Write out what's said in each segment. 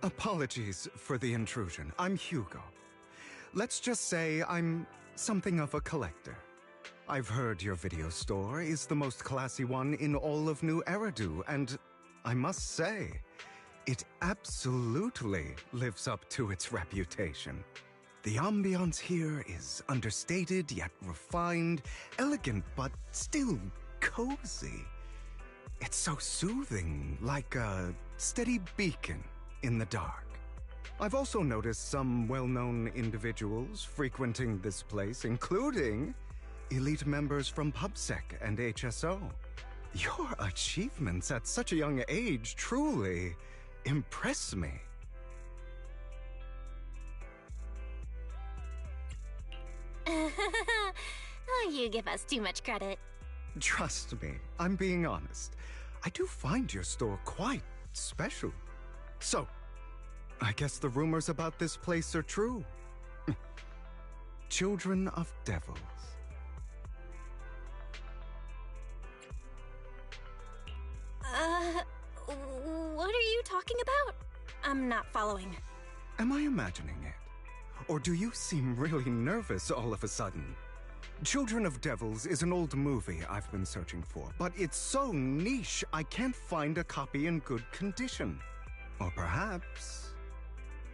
Apologies for the intrusion. I'm Hugo. Let's just say I'm something of a collector. I've heard your video store is the most classy one in all of New Eridu, and I must say, it absolutely lives up to its reputation. The ambiance here is understated yet refined, elegant but still cozy. It's so soothing, like a steady beacon in the dark. I've also noticed some well-known individuals frequenting this place, including elite members from PubSec and HSO. Your achievements at such a young age truly impress me. Oh, you give us too much credit. Trust me, I'm being honest. I do find your store quite special. So, I guess the rumors about this place are true. Children of devils. What are you talking about? I'm not following. Am I imagining it? Or do you seem really nervous all of a sudden? Children of Devils is an old movie I've been searching for, but it's so niche I can't find a copy in good condition. Or perhaps,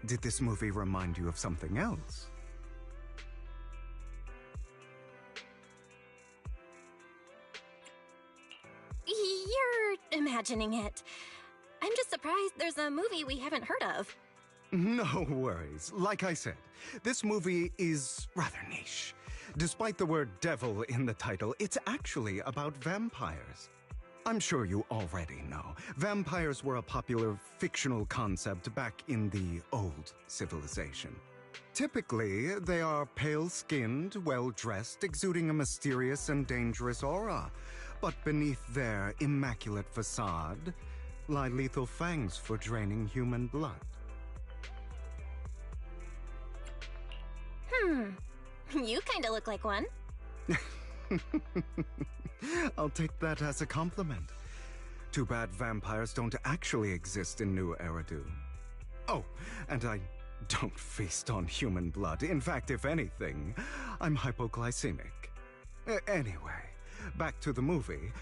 did this movie remind you of something else? You're imagining it. I'm just surprised there's a movie we haven't heard of. No worries. Like I said, this movie is rather niche. Despite the word devil in the title, it's actually about vampires. I'm sure you already know. Vampires were a popular fictional concept back in the old civilization. Typically, they are pale-skinned, well-dressed, exuding a mysterious and dangerous aura. But beneath their immaculate facade lie lethal fangs for draining human blood. You kinda look like one. I'll take that as a compliment. Too bad vampires don't actually exist in New Eridu. Oh, and I don't feast on human blood. In fact, if anything, I'm hypoglycemic. Anyway, back to the movie.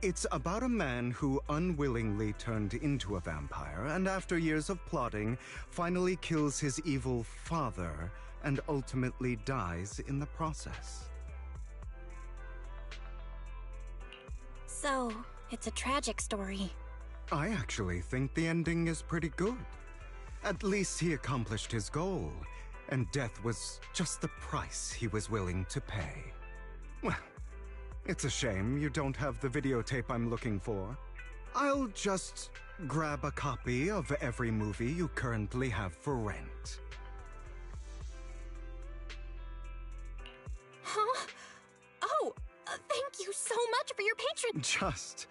It's about a man who unwillingly turned into a vampire and after years of plotting, finally kills his evil father and ultimately dies in the process. So, it's a tragic story. I actually think the ending is pretty good. At least he accomplished his goal, and death was just the price he was willing to pay. Well, it's a shame you don't have the videotape I'm looking for. I'll just grab a copy of every movie you currently have for rent. Huh? Oh, thank you so much for your patronage. Just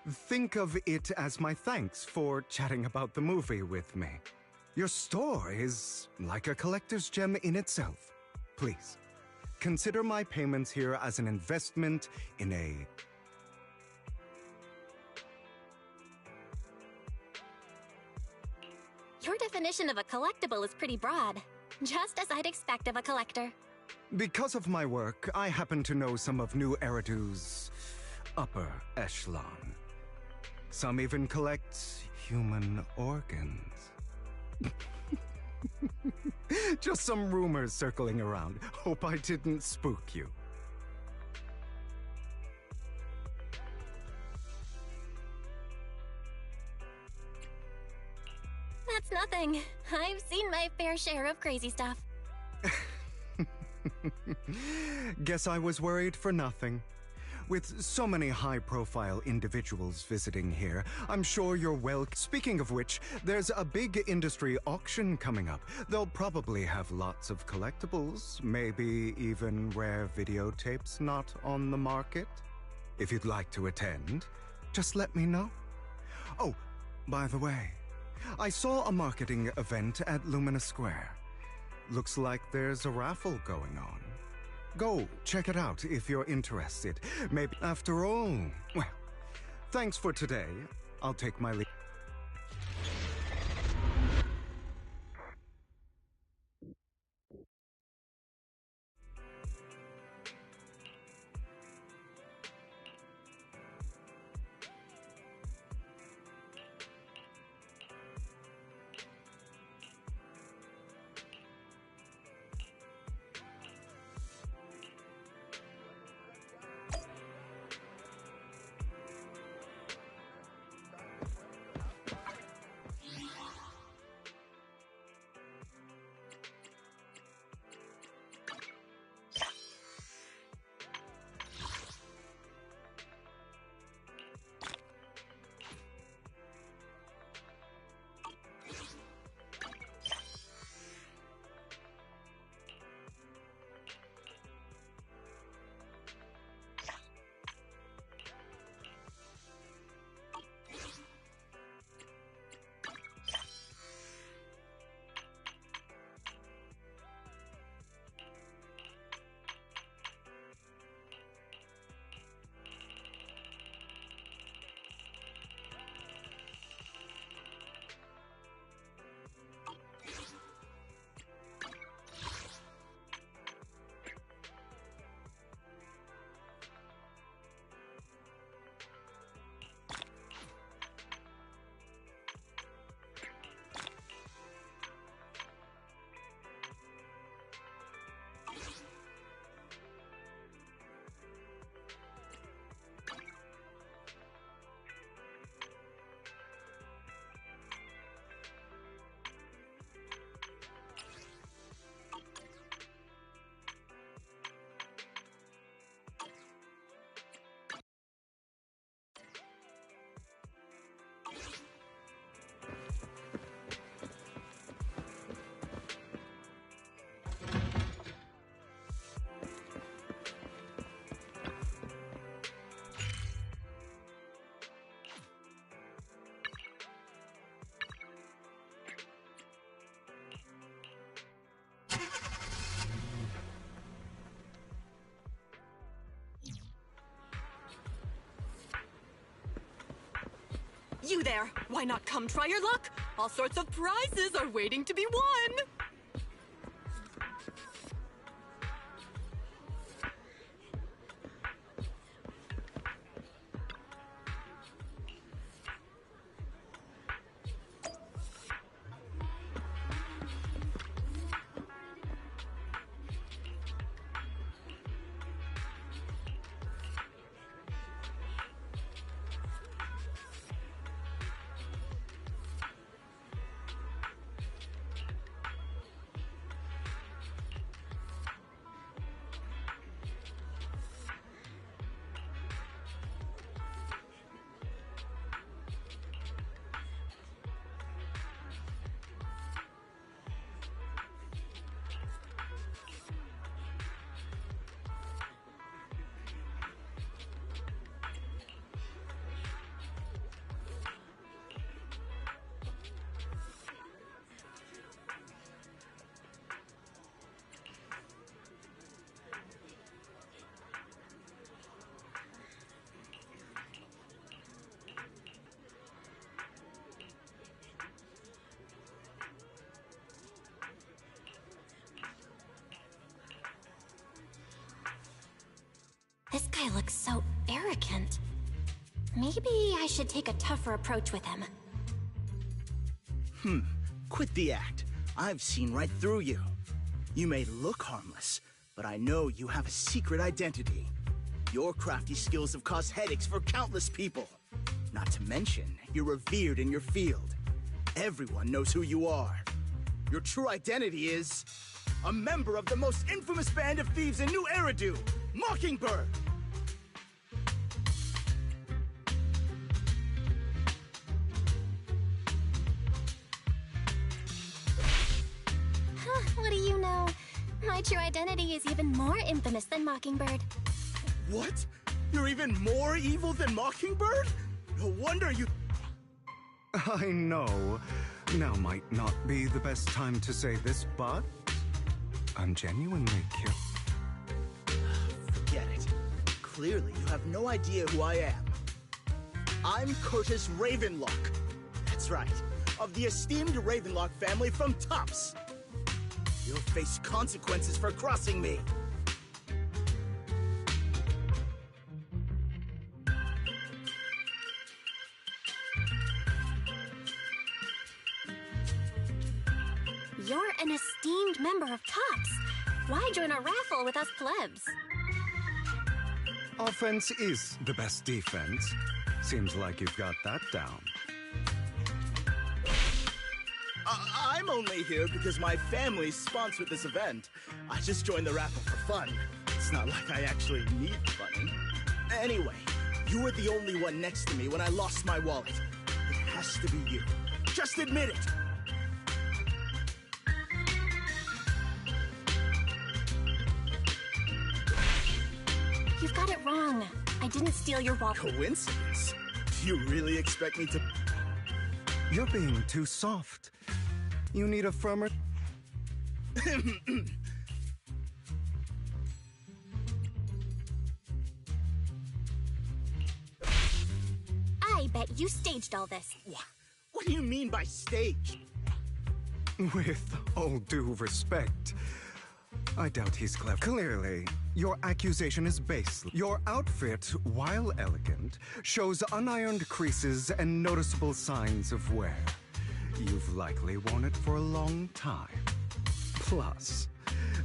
think of it as my thanks for chatting about the movie with me. Your store is like a collector's gem in itself. Please, consider my payments here as an investment in a... Your definition of a collectible is pretty broad, just as I'd expect of a collector. Because of my work, I happen to know some of New Eridu's upper echelon. Some even collect human organs. Just some rumors circling around. Hope I didn't spook you. That's nothing. I've seen my fair share of crazy stuff. Guess I was worried for nothing. With so many high-profile individuals visiting here, I'm sure you're well... Speaking of which, there's a big industry auction coming up. They'll probably have lots of collectibles, maybe even rare videotapes not on the market. If you'd like to attend, just let me know. Oh, by the way, I saw a marketing event at Lumina Square. Looks like there's a raffle going on. Go check it out if you're interested. Maybe after all, well, thanks for today. I'll take my leave. You there! Why not come try your luck? All sorts of prizes are waiting to be won! This guy looks so arrogant. Maybe I should take a tougher approach with him. Quit the act. I've seen right through you. You may look harmless, but I know you have a secret identity. Your crafty skills have caused headaches for countless people. Not to mention, you're revered in your field. Everyone knows who you are. Your true identity is a member of the most infamous band of thieves in New Eridu, Mockingbird! What do you know? My true identity is even more infamous than Mockingbird. What? You're even more evil than Mockingbird? No wonder you... I know. Now might not be the best time to say this, but I'm genuinely curious. Forget it. Clearly, you have no idea who I am. I'm Curtis Ravenlock. That's right, of the esteemed Ravenlock family from Tops. You'll face consequences for crossing me. You're an esteemed member of Tops. Why join a raffle with us plebs? Offense is the best defense. Seems like you've got that down. I'm only here because my family sponsored this event. I just joined the raffle for fun. It's not like I actually need money. Anyway, you were the only one next to me when I lost my wallet. It has to be you. Just admit it. You've got it wrong. I didn't steal your wallet. Coincidence? Do you really expect me to... You're being too soft. You need a firmer... I bet you staged all this. What do you mean by staged? With all due respect, I doubt he's clever. Clearly, your accusation is baseless. Your outfit, while elegant, shows unironed creases and noticeable signs of wear. You've likely worn it for a long time. Plus,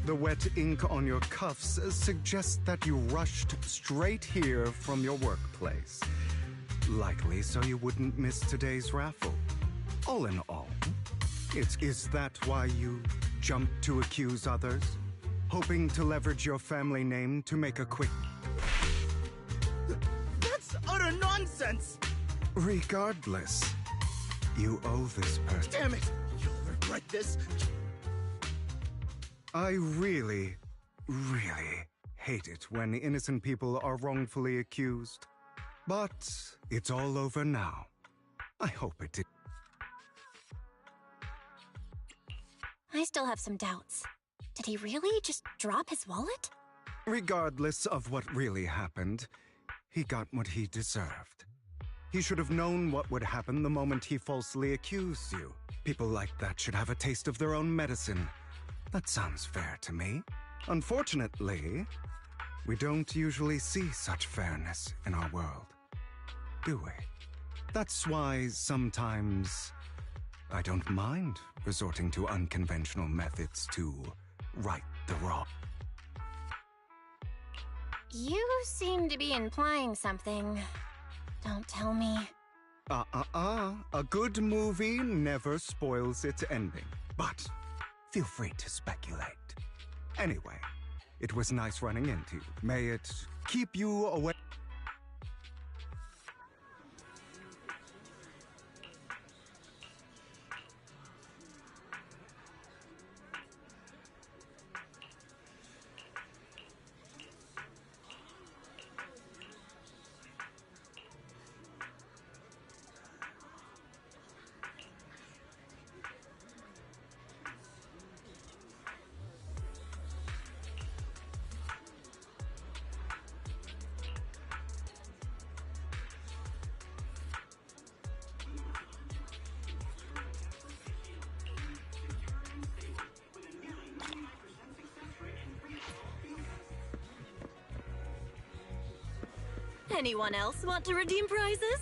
the wet ink on your cuffs suggests that you rushed straight here from your workplace. Likely so you wouldn't miss today's raffle. All in all, is that why you jumped to accuse others? Hoping to leverage your family name to make a quick... That's utter nonsense! Regardless, you owe this person... Damn it! You'll regret this. I really hate it when innocent people are wrongfully accused. But it's all over now. I hope it did. I still have some doubts. Did he really just drop his wallet? Regardless of what really happened, he got what he deserved. He should have known what would happen the moment he falsely accused you. People like that should have a taste of their own medicine. That sounds fair to me. Unfortunately, we don't usually see such fairness in our world, do we? That's why sometimes I don't mind resorting to unconventional methods to right the wrong. You seem to be implying something. Don't tell me. A good movie never spoils its ending, but feel free to speculate. Anyway, it was nice running into you. May it keep you away. Anyone else want to redeem prizes?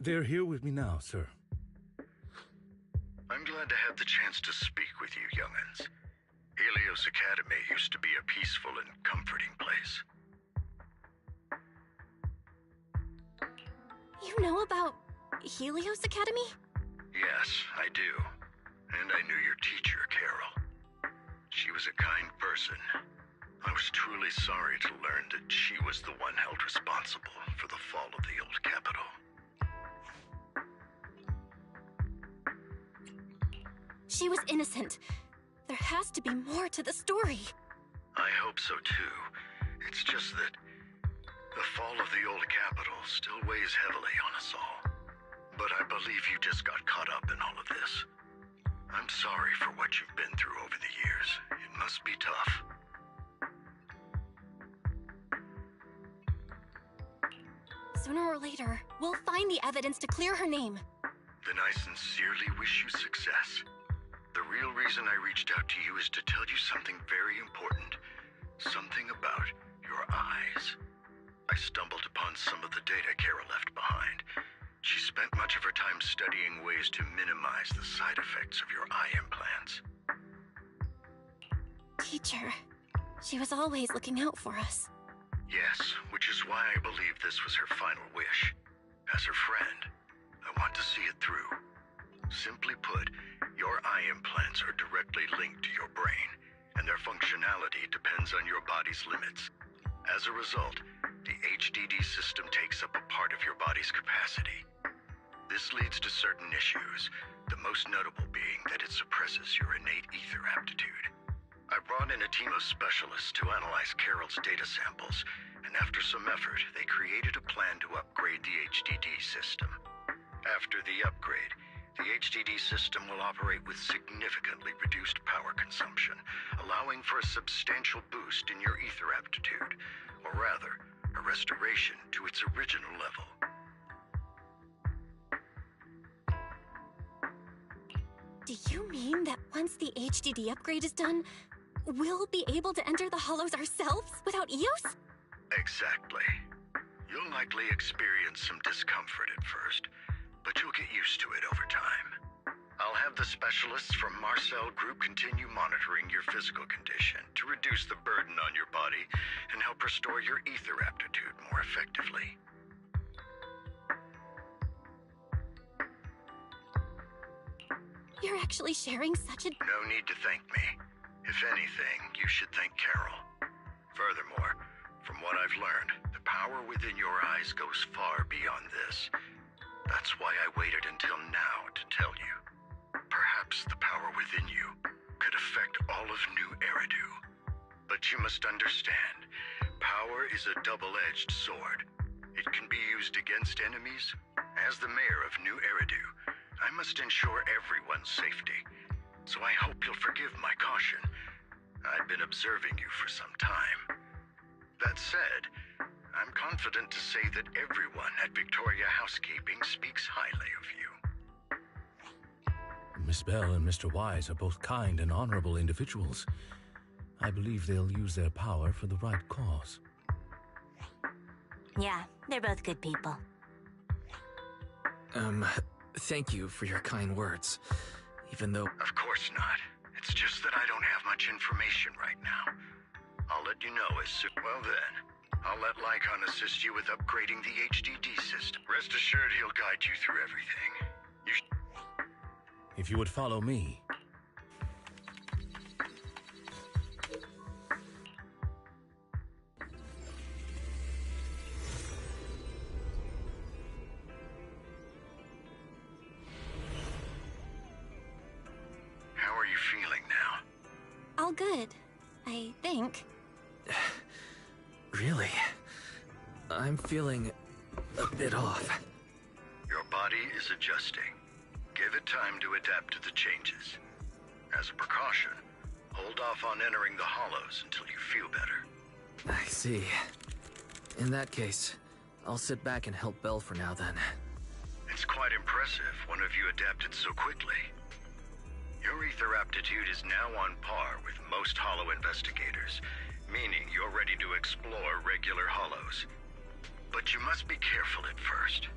They're here with me now, sir. I'm glad to have the chance to speak with you, young'uns. Helios Academy used to be a peaceful and comforting place. You know about Helios Academy? Yes, I do. And I knew your teacher, Carol. She was a kind person. I was truly sorry to learn that she was the one held responsible for the fall of the old capital. She was innocent. has to be more to the story. I hope so too. It's just that the fall of the old capital still weighs heavily on us all. But I believe you just got caught up in all of this. I'm sorry for what you've been through over the years. It must be tough. Sooner or later, we'll find the evidence to clear her name. Then I sincerely wish you success. The real reason I reached out to you is to tell you something very important. Something about your eyes. I stumbled upon some of the data Kara left behind. She spent much of her time studying ways to minimize the side effects of your eye implants. Teacher, she was always looking out for us. Yes, which is why I believe this was her final wish. As her friend, I want to see it through. Simply put, your eye implants are directly linked to your brain, and their functionality depends on your body's limits. As a result, the HDD system takes up a part of your body's capacity. This leads to certain issues, the most notable being that it suppresses your innate ether aptitude. I brought in a team of specialists to analyze Carol's data samples, and after some effort, they created a plan to upgrade the HDD system. After the upgrade, the HDD system will operate with significantly reduced power consumption, allowing for a substantial boost in your ether aptitude, or rather, a restoration to its original level. Do you mean that once the HDD upgrade is done, we'll be able to enter the hollows ourselves without use? Exactly. You'll likely experience some discomfort at first, but you'll get used to it over time. I'll have the specialists from Marcel Group continue monitoring your physical condition to reduce the burden on your body and help restore your ether aptitude more effectively. You're actually sharing such a... No need to thank me. If anything, you should thank Carol. Furthermore, from what I've learned, the power within your eyes goes far beyond this. That's why I waited until now to tell you. Perhaps the power within you could affect all of New Eridu. But you must understand, power is a double-edged sword. It can be used against enemies. As the mayor of New Eridu, I must ensure everyone's safety. So I hope you'll forgive my caution. I've been observing you for some time. That said, I'm confident to say that everyone at Victoria Housekeeping speaks highly of you. Miss Bell and Mr. Wise are both kind and honorable individuals. I believe they'll use their power for the right cause. Yeah, they're both good people. Thank you for your kind words, even though... Of course not. It's just that I don't have much information right now. I'll let you know as soon... Well then, I'll let Lycon assist you with upgrading the HDD system. Rest assured he'll guide you through everything. If you would follow me... How are you feeling now? All good, I think. Really? I'm feeling a bit off. Your body is adjusting. Give it time to adapt to the changes. As a precaution, hold off on entering the hollows until you feel better. I see. In that case, I'll sit back and help Belle for now then. It's quite impressive one of you adapted so quickly. Your ether aptitude is now on par with most hollow investigators, meaning you're ready to explore regular hollows. But you must be careful at first.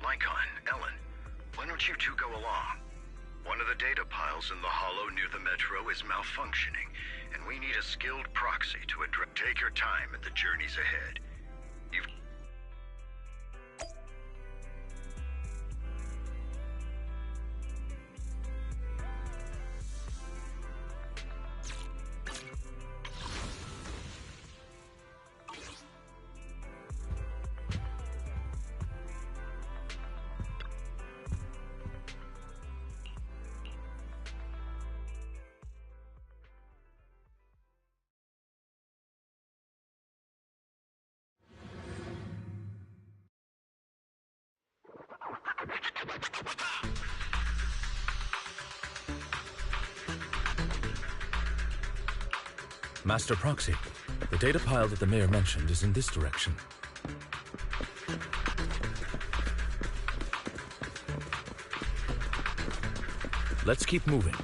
Lycon, Ellen, why don't you two go along? One of the data piles in the hollow near the metro is malfunctioning, and we need a skilled proxy to address. Take your time in the journeys ahead. You've... Master Proxy, the data pile that the mayor mentioned is in this direction. Let's keep moving.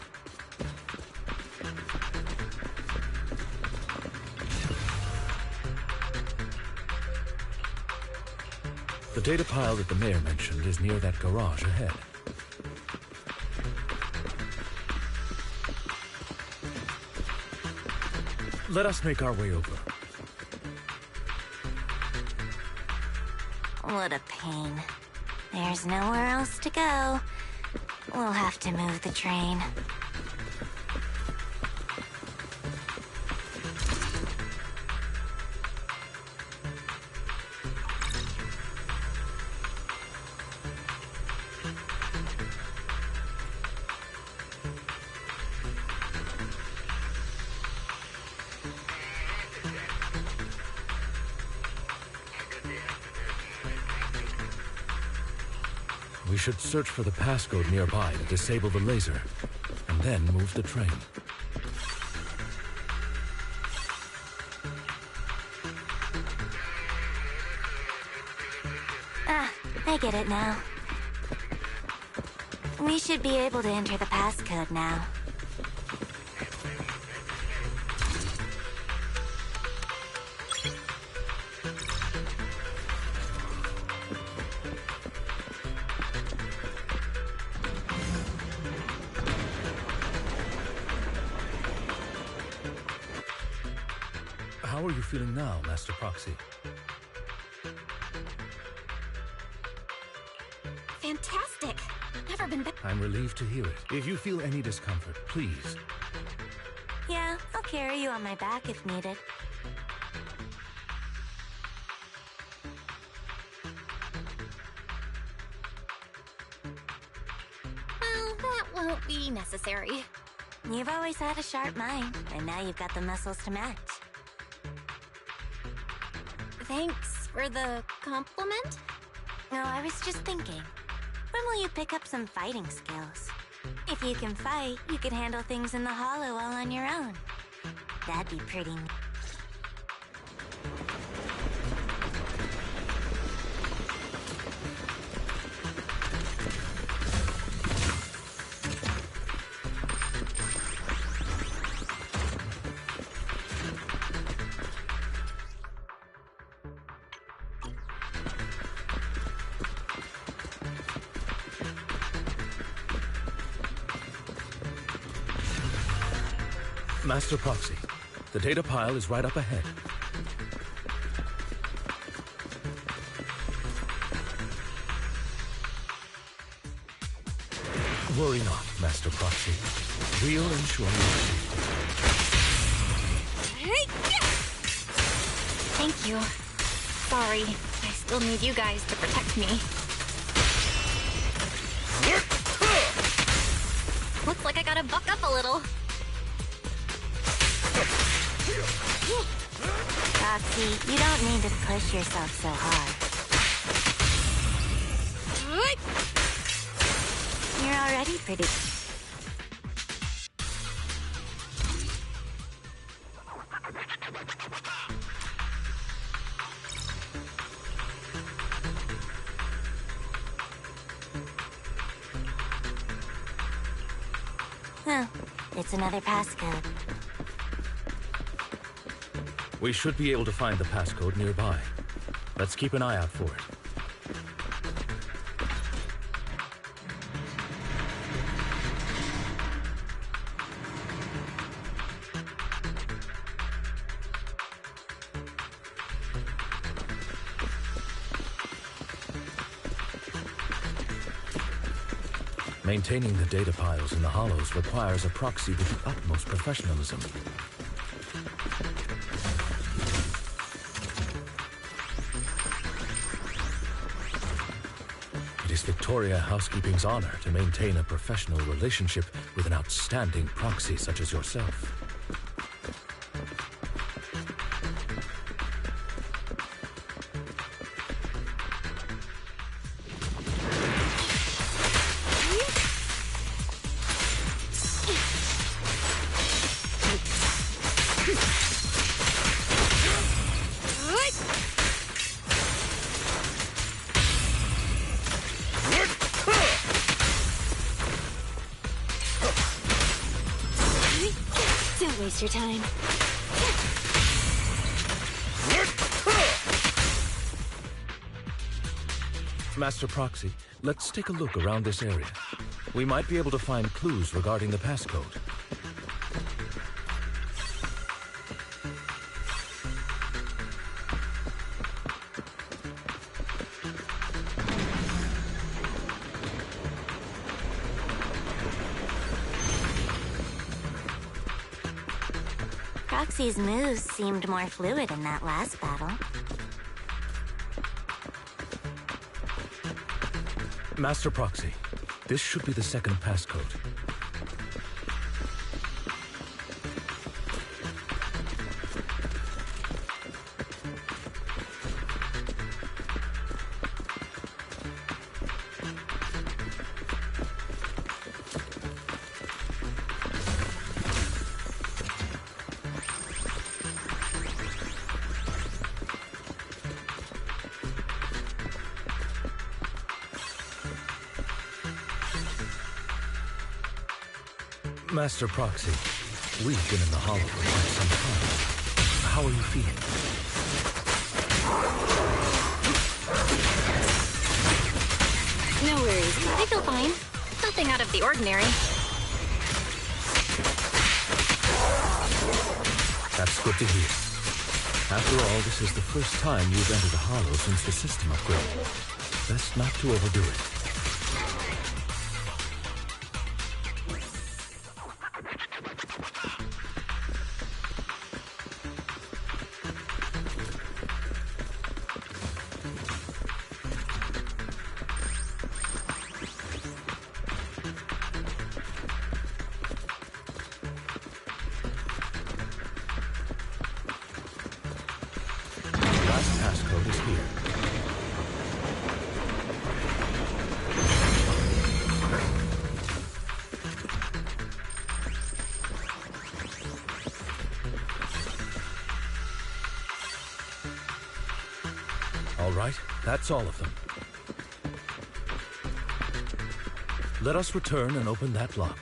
The data pile that the mayor mentioned is near that garage ahead. Let us make our way over. What a pain. There's nowhere else to go. We'll have to move the train. We should search for the passcode nearby to disable the laser, and then move the train. Ah, I get it now. We should be able to enter the passcode now. How are you feeling now, Master Proxy? Fantastic! Never been better. I'm relieved to hear it. If you feel any discomfort, please. Yeah, I'll carry you on my back if needed. Well, that won't be necessary. You've always had a sharp mind, and now you've got the muscles to match. Thanks for the compliment. No, I was just thinking. When will you pick up some fighting skills? If you can fight, you could handle things in the hollow all on your own. That'd be pretty neat. Master Proxy, the data pile is right up ahead. Worry not, Master Proxy. We'll ensure your safety. Thank you. Sorry, I still need you guys to protect me. Looks like I gotta buck up a little. Roxy, you don't need to push yourself so hard. You're already pretty. Oh, it's another passcode. We should be able to find the passcode nearby. Let's keep an eye out for it. Maintaining the data piles in the hollows requires a proxy with the utmost professionalism. It is Victoria Housekeeping's honor to maintain a professional relationship with an outstanding proxy such as yourself. waste your time. Master Proxy, let's take a look around this area. We might be able to find clues regarding the passcode. Proxy's moves seemed more fluid in that last battle. Master Proxy, this should be the second passcode. Master Proxy, we've been in the Hollow for quite some time. How are you feeling? No worries. I feel fine. Nothing out of the ordinary. That's good to hear. After all, this is the first time you've entered the Hollow since the system upgrade. Best not to overdo it. Passcode is here. All right, that's all of them. Let us return and open that lock.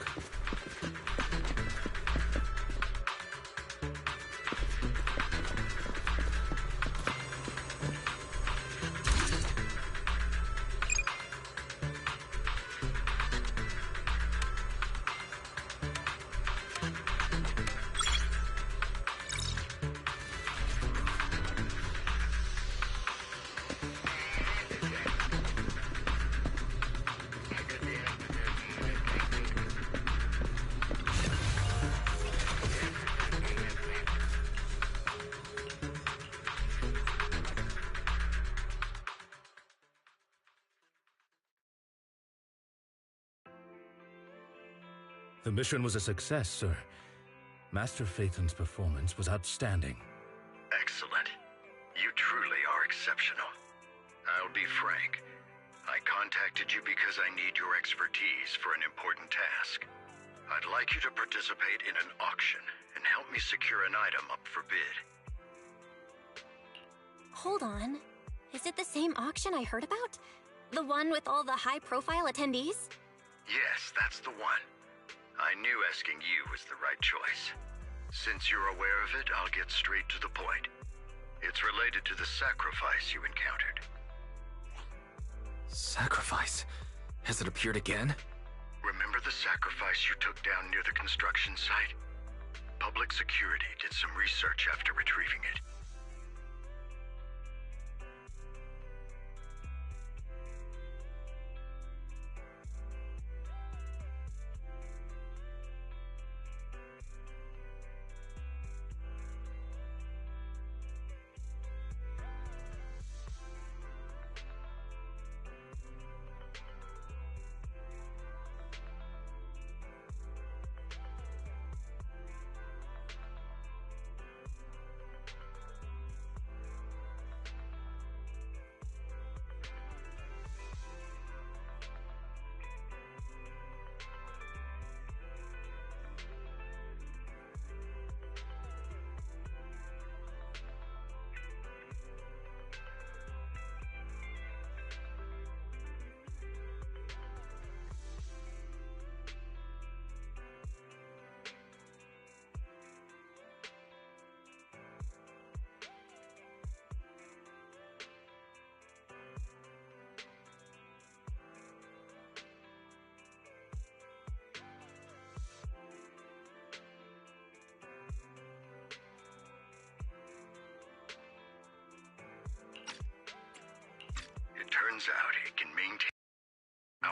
The mission was a success, sir. Master Phaeton's performance was outstanding. Excellent. You truly are exceptional. I'll be frank. I contacted you because I need your expertise for an important task. I'd like you to participate in an auction and help me secure an item up for bid. Hold on. Is it the same auction I heard about? The one with all the high-profile attendees? Yes, that's the one. I knew asking you was the right choice. Since you're aware of it, I'll get straight to the point. It's related to the sacrifice you encountered. Sacrifice? Has it appeared again? Remember the sacrifice you took down near the construction site? Public security did some research after retrieving it.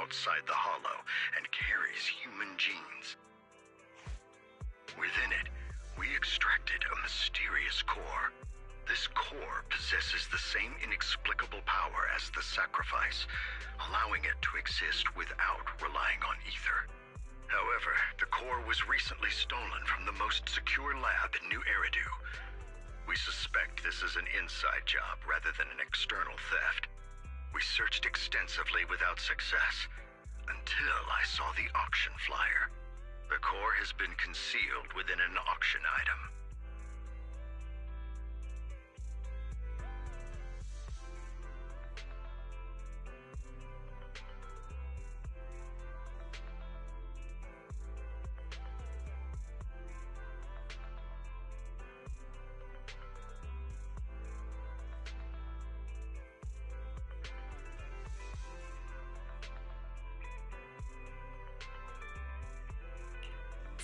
outside the hollow and carries human genes. Within it, we extracted a mysterious core. This core possesses the same inexplicable power as the sacrifice, allowing it to exist without relying on ether. However, the core was recently stolen from the most secure lab in New Eridu. We suspect this is an inside job rather than an external theft. We searched extensively without success, until I saw the auction flyer. The core has been concealed within an auction item.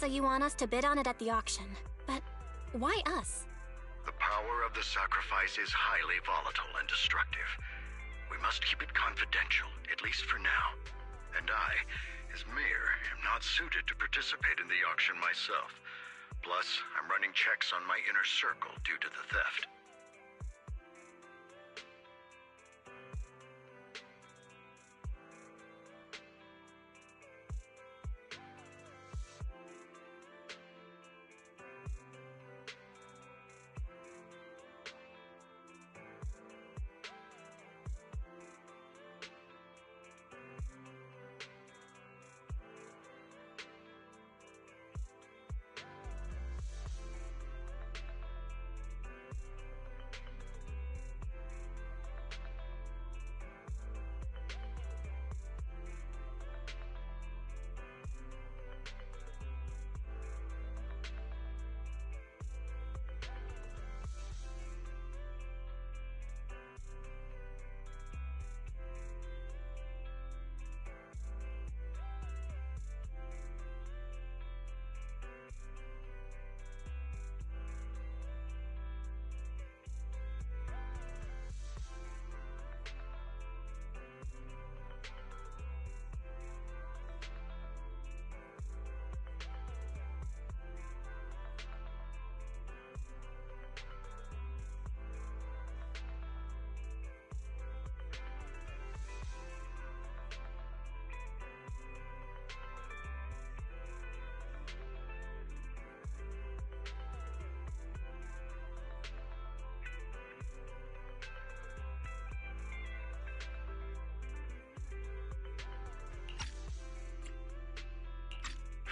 So you want us to bid on it at the auction. But why us? The power of the sacrifice is highly volatile and destructive. We must keep it confidential, at least for now. And I, as mayor, am not suited to participate in the auction myself. Plus, I'm running checks on my inner circle due to the theft.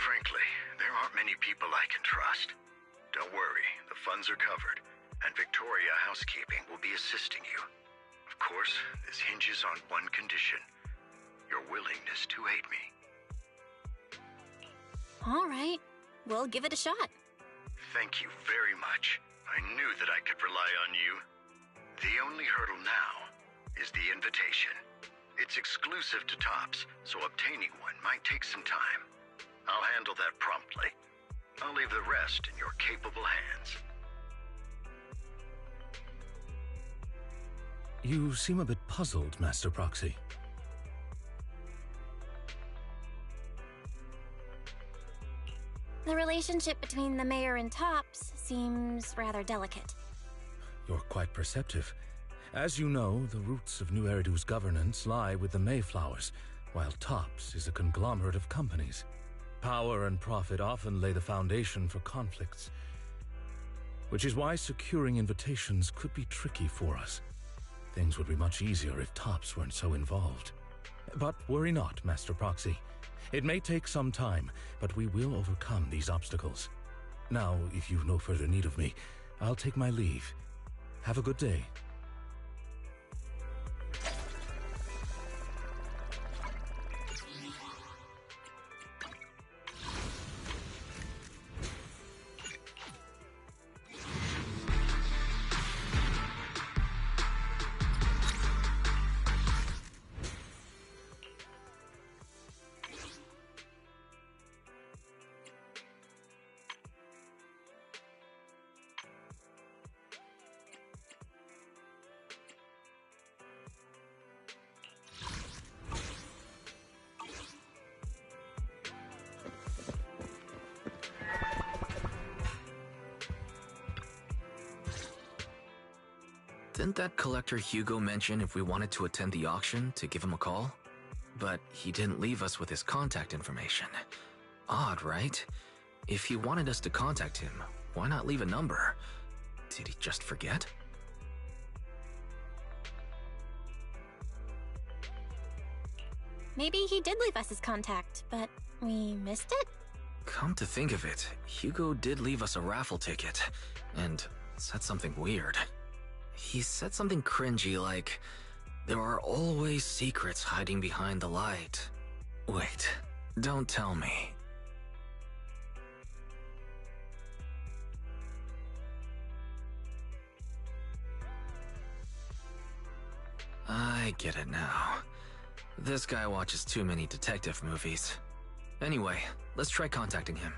Frankly, there aren't many people I can trust. Don't worry, the funds are covered, and Victoria Housekeeping will be assisting you. Of course, this hinges on one condition: your willingness to aid me. All right, we'll give it a shot. Thank you very much. I knew that I could rely on you. The only hurdle now is the invitation. It's exclusive to Tops, so obtaining one might take some time. I'll handle that promptly. I'll leave the rest in your capable hands. You seem a bit puzzled, Master Proxy. The relationship between the mayor and Tops seems rather delicate. You're quite perceptive. As you know, the roots of New Eridu's governance lie with the Mayflowers, while Tops is a conglomerate of companies. Power and profit often lay the foundation for conflicts, which is why securing invitations could be tricky for us. Things would be much easier if Tops weren't so involved. But worry not, Master Proxy. It may take some time, but we will overcome these obstacles. Now, if you've no further need of me, I'll take my leave. Have a good day. Didn't that collector Hugo mention if we wanted to attend the auction to give him a call? But he didn't leave us with his contact information. Odd, right? If he wanted us to contact him, why not leave a number? Did he just forget? Maybe he did leave us his contact, but we missed it? Come to think of it, Hugo did leave us a raffle ticket, and said something weird. He said something cringy like, "There are always secrets hiding behind the light." Wait, don't tell me. I get it now. This guy watches too many detective movies. Anyway, let's try contacting him.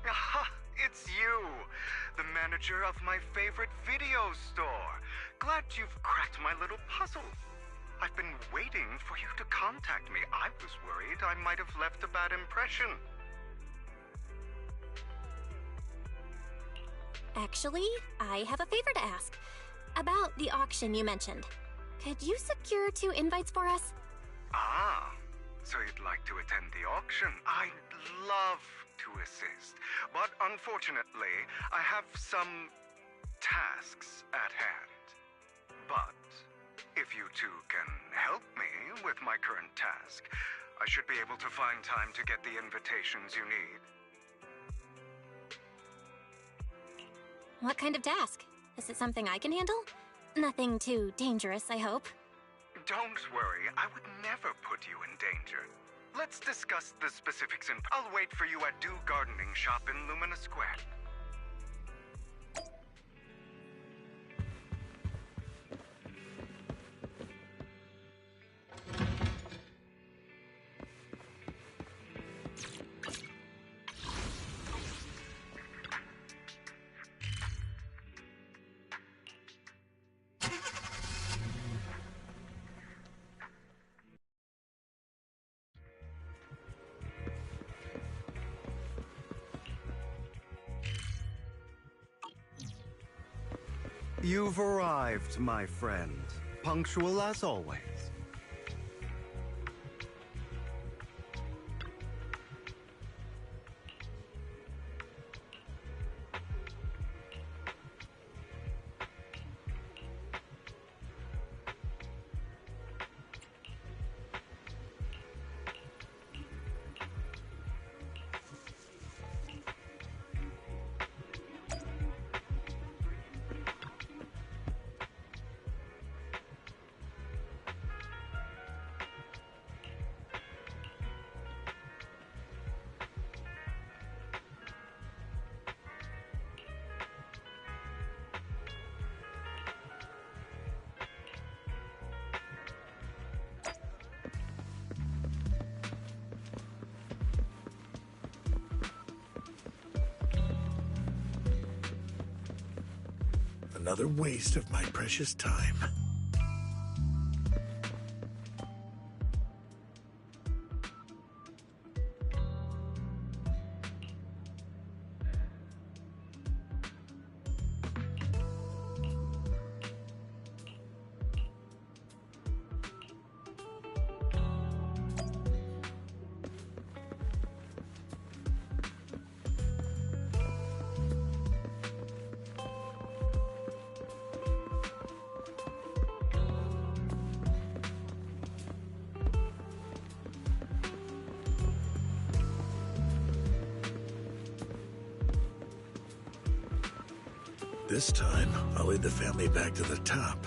Aha, it's you, the manager of my favorite video store. Glad you've cracked my little puzzle. I've been waiting for you to contact me. I was worried I might have left a bad impression. Actually, I have a favor to ask. About the auction you mentioned. Could you secure 2 invites for us? Ah, so you'd like to attend the auction? I'd love to assist, but unfortunately, I have some tasks at hand. But if you two can help me with my current task, I should be able to find time to get the invitations you need. What kind of task? Is it something I can handle? Nothing too dangerous, I hope. Don't worry, I would never put you in danger. Let's discuss the specifics and I'll wait for you at Do Gardening Shop in Lumina Square. You've arrived, my friend. Punctual as always. Another waste of my precious time. This time, I'll lead the family back to the top.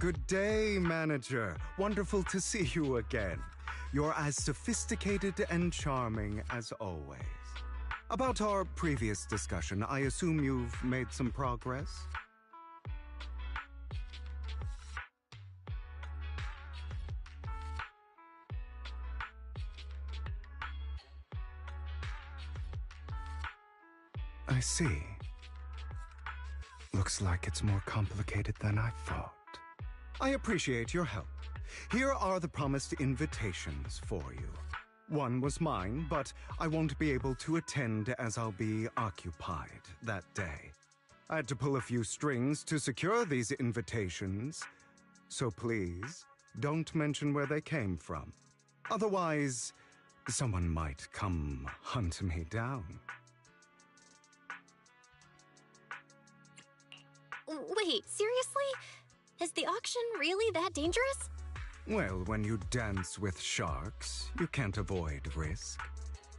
Good day, manager. Wonderful to see you again. You're as sophisticated and charming as always. About our previous discussion, I assume you've made some progress? I see. Looks like it's more complicated than I thought. I appreciate your help. Here are the promised invitations for you. One was mine, but I won't be able to attend as I'll be occupied that day. I had to pull a few strings to secure these invitations, so please don't mention where they came from. Otherwise, someone might come hunt me down. Wait, seriously? Is the auction really that dangerous? Well, when you dance with sharks, you can't avoid risk.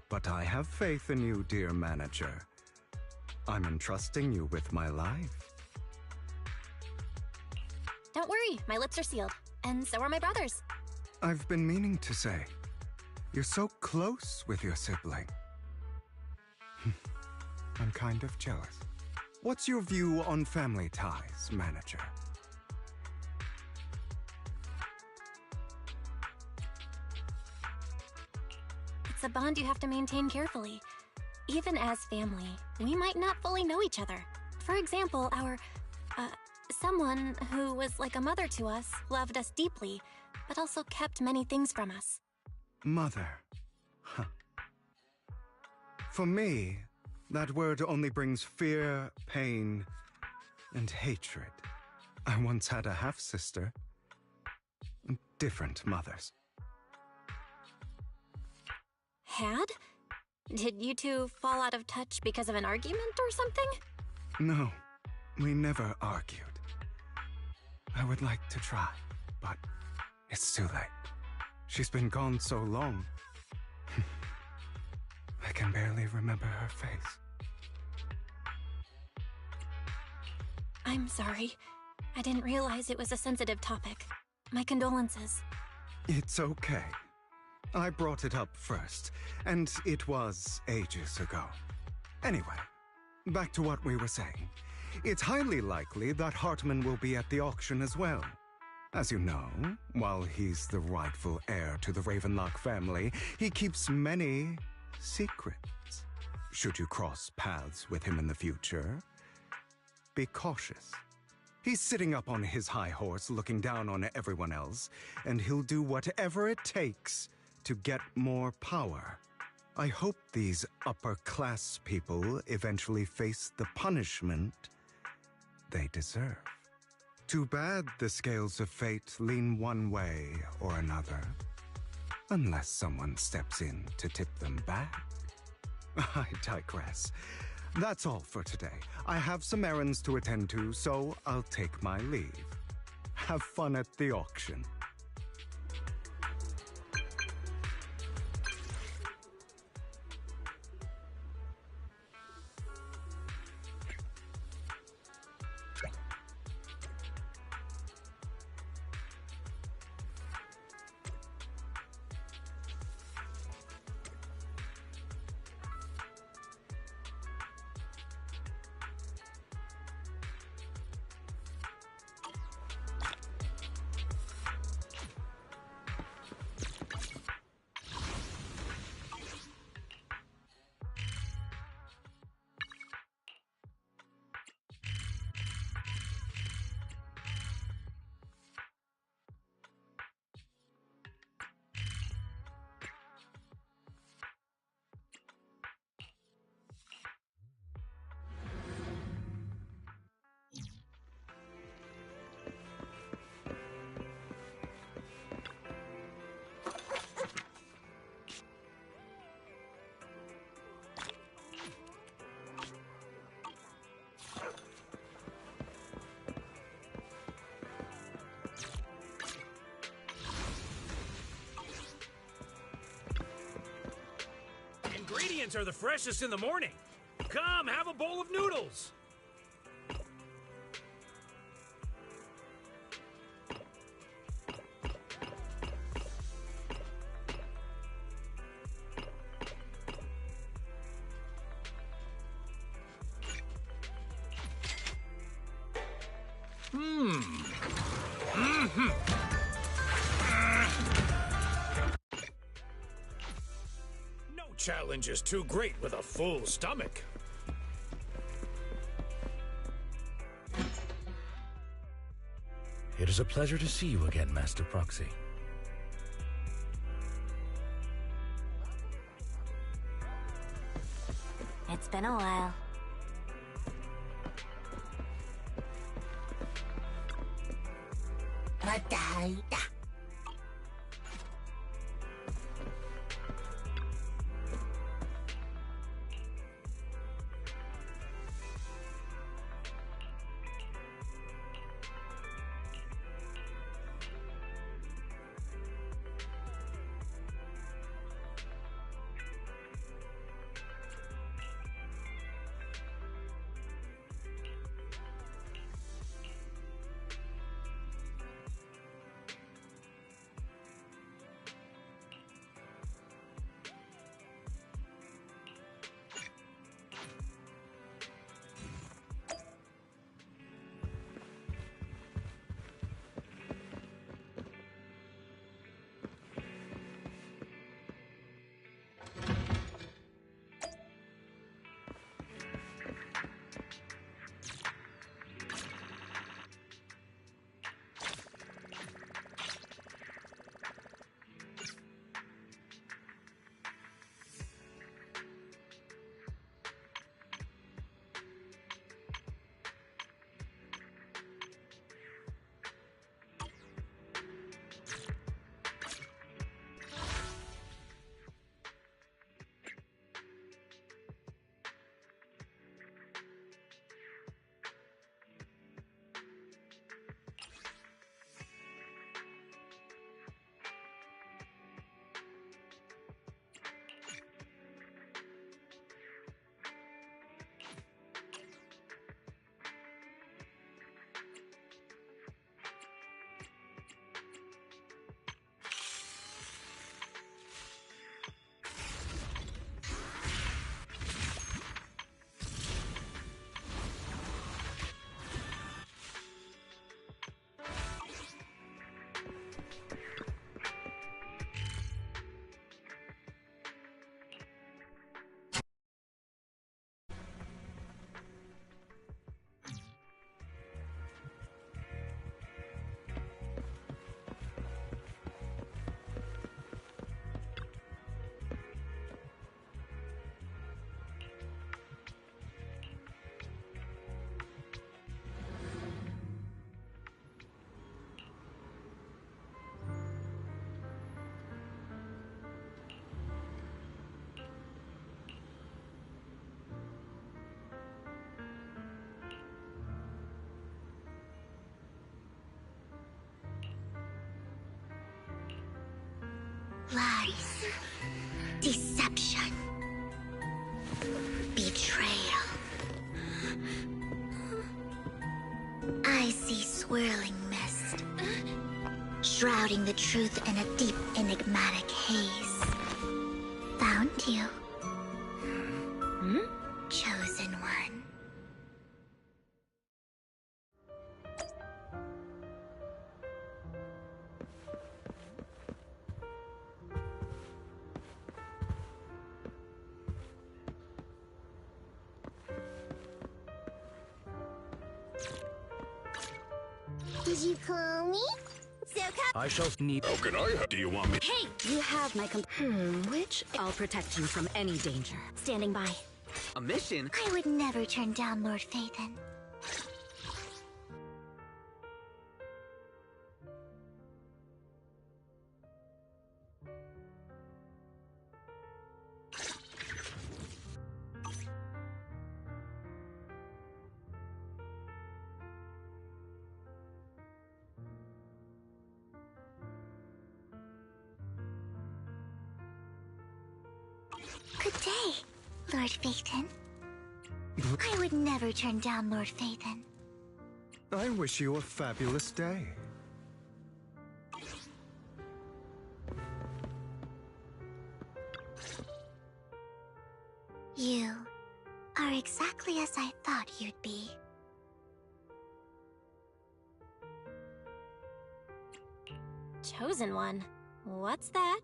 But I have faith in you, dear manager. I'm entrusting you with my life. Don't worry, my lips are sealed. And so are my brothers. I've been meaning to say, you're so close with your sibling. I'm kind of jealous. What's your view on family ties, manager? It's a bond you have to maintain carefully. Even as family, we might not fully know each other. For example, someone who was like a mother to us loved us deeply, but also kept many things from us. Mother. Huh. For me, that word only brings fear, pain, and hatred. I once had a half-sister. Different mothers. Had? Did you two fall out of touch because of an argument or something? No, we never argued. I would like to try, but it's too late. She's been gone so long. I can barely remember her face. I'm sorry. I didn't realize it was a sensitive topic. My condolences. It's okay. I brought it up first, and it was ages ago. Anyway, back to what we were saying. It's highly likely that Hartman will be at the auction as well. As you know, while he's the rightful heir to the Ravenlock family, he keeps many secrets. Should you cross paths with him in the future, be cautious. He's sitting up on his high horse looking down on everyone else, and he'll do whatever it takes to get more power. I hope these upper-class people eventually face the punishment they deserve. Too bad the scales of fate lean one way or another, unless someone steps in to tip them back. I digress. That's all for today. I have some errands to attend to, so I'll take my leave. Have fun at the auction. Ingredients are the freshest in the morning. Come, have a bowl of noodles. No challenge is too great with a full stomach. It is a pleasure to see you again, Master Proxy. It's been a while. Lies. Deception. Betrayal. I see swirling mist, shrouding the truth in a deep, enigmatic haze. Found you. Chosen one. Did you call me? I shall need. How can I help? Do you want me? Hey, you have my which I'll protect you from any danger. Standing by. A mission? I would never turn down Lord Phaethon. Good day, Lord Phaethon. I would never turn down Lord Phaethon. I wish you a fabulous day. You are exactly as I thought you'd be. Chosen One. What's that?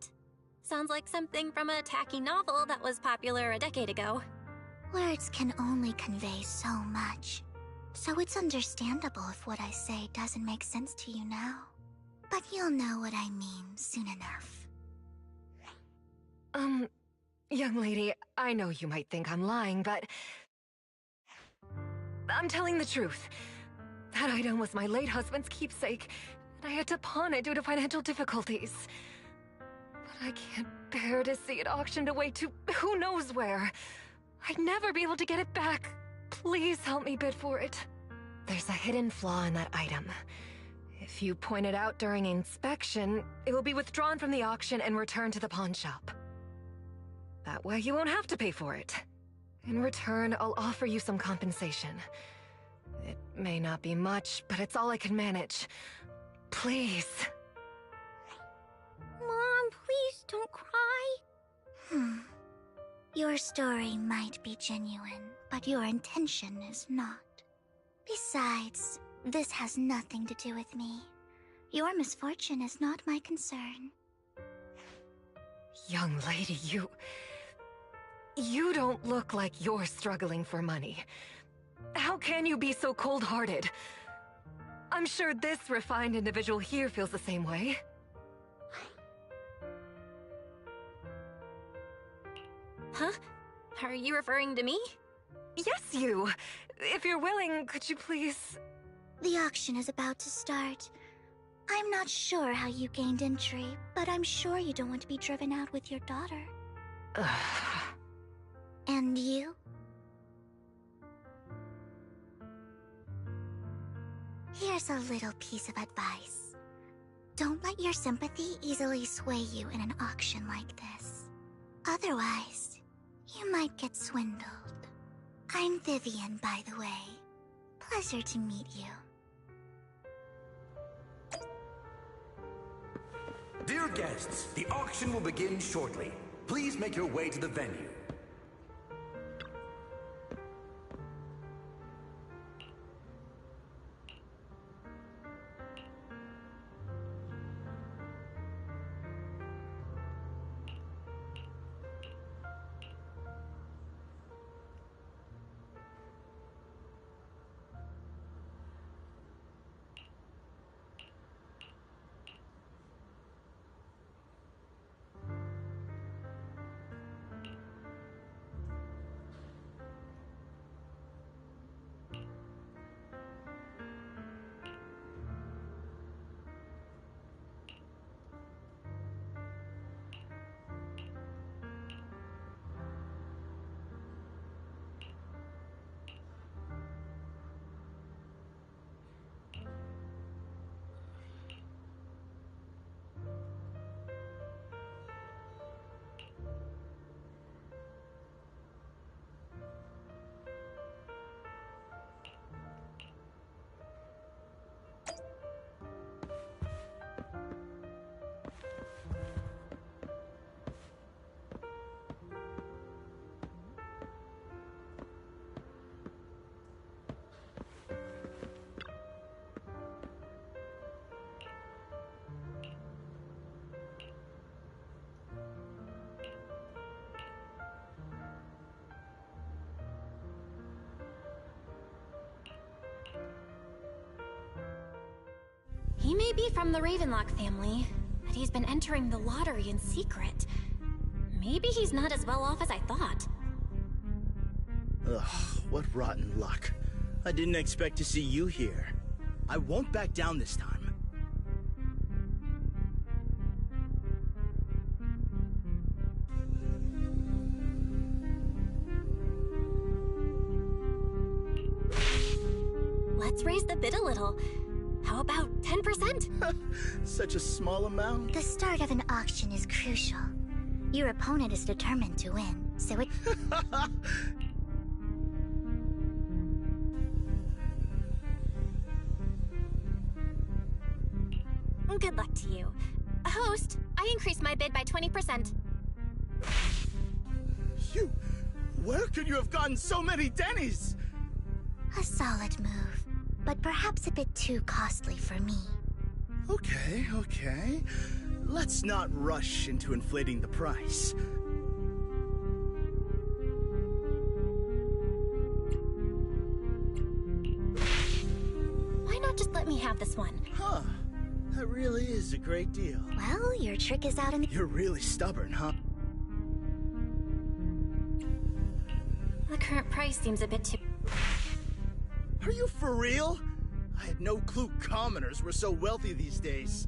Sounds like something from a tacky novel that was popular a decade ago. Words can only convey so much. So it's understandable if what I say doesn't make sense to you now. But you'll know what I mean soon enough. Young lady, I know you might think I'm lying, but I'm telling the truth. That item was my late husband's keepsake, and I had to pawn it due to financial difficulties. But I can't bear to see it auctioned away to who knows where. I'd never be able to get it back. Please help me bid for it. There's a hidden flaw in that item. If you point it out during inspection, it will be withdrawn from the auction and returned to the pawn shop. That way you won't have to pay for it. In return, I'll offer you some compensation. It may not be much, but it's all I can manage. Please. Mom, please don't cry. Your story might be genuine, but your intention is not. Besides, this has nothing to do with me. Your misfortune is not my concern. Young lady, You don't look like you're struggling for money. How can you be so cold-hearted? I'm sure this refined individual here feels the same way. Huh? Are you referring to me? Yes, you! If you're willing, could you please... The auction is about to start. I'm not sure how you gained entry, but I'm sure you don't want to be driven out with your daughter. And you? Here's a little piece of advice. Don't let your sympathy easily sway you in an auction like this. Otherwise, you might get swindled. I'm Vivian, by the way. Pleasure to meet you. Dear guests, the auction will begin shortly. Please make your way to the venue. He may be from the Ravenlock family, but he's been entering the lottery in secret. Maybe he's not as well off as I thought. Ugh, what rotten luck. I didn't expect to see you here. I won't back down this time. Let's raise the bid a little. How about 10%? Such a small amount. The start of an auction is crucial. Your opponent is determined to win, so it... Good luck to you. Host, I increased my bid by 20%. You... Where could you have gotten so many Denny's? A solid move, but perhaps a bit too costly for me. Okay. Let's not rush into inflating the price. Why not just let me have this one? Huh. That really is a great deal. Well, your trick is out in the... You're really stubborn, huh? The current price seems a bit too... Are you for real? I had no clue commoners were so wealthy these days.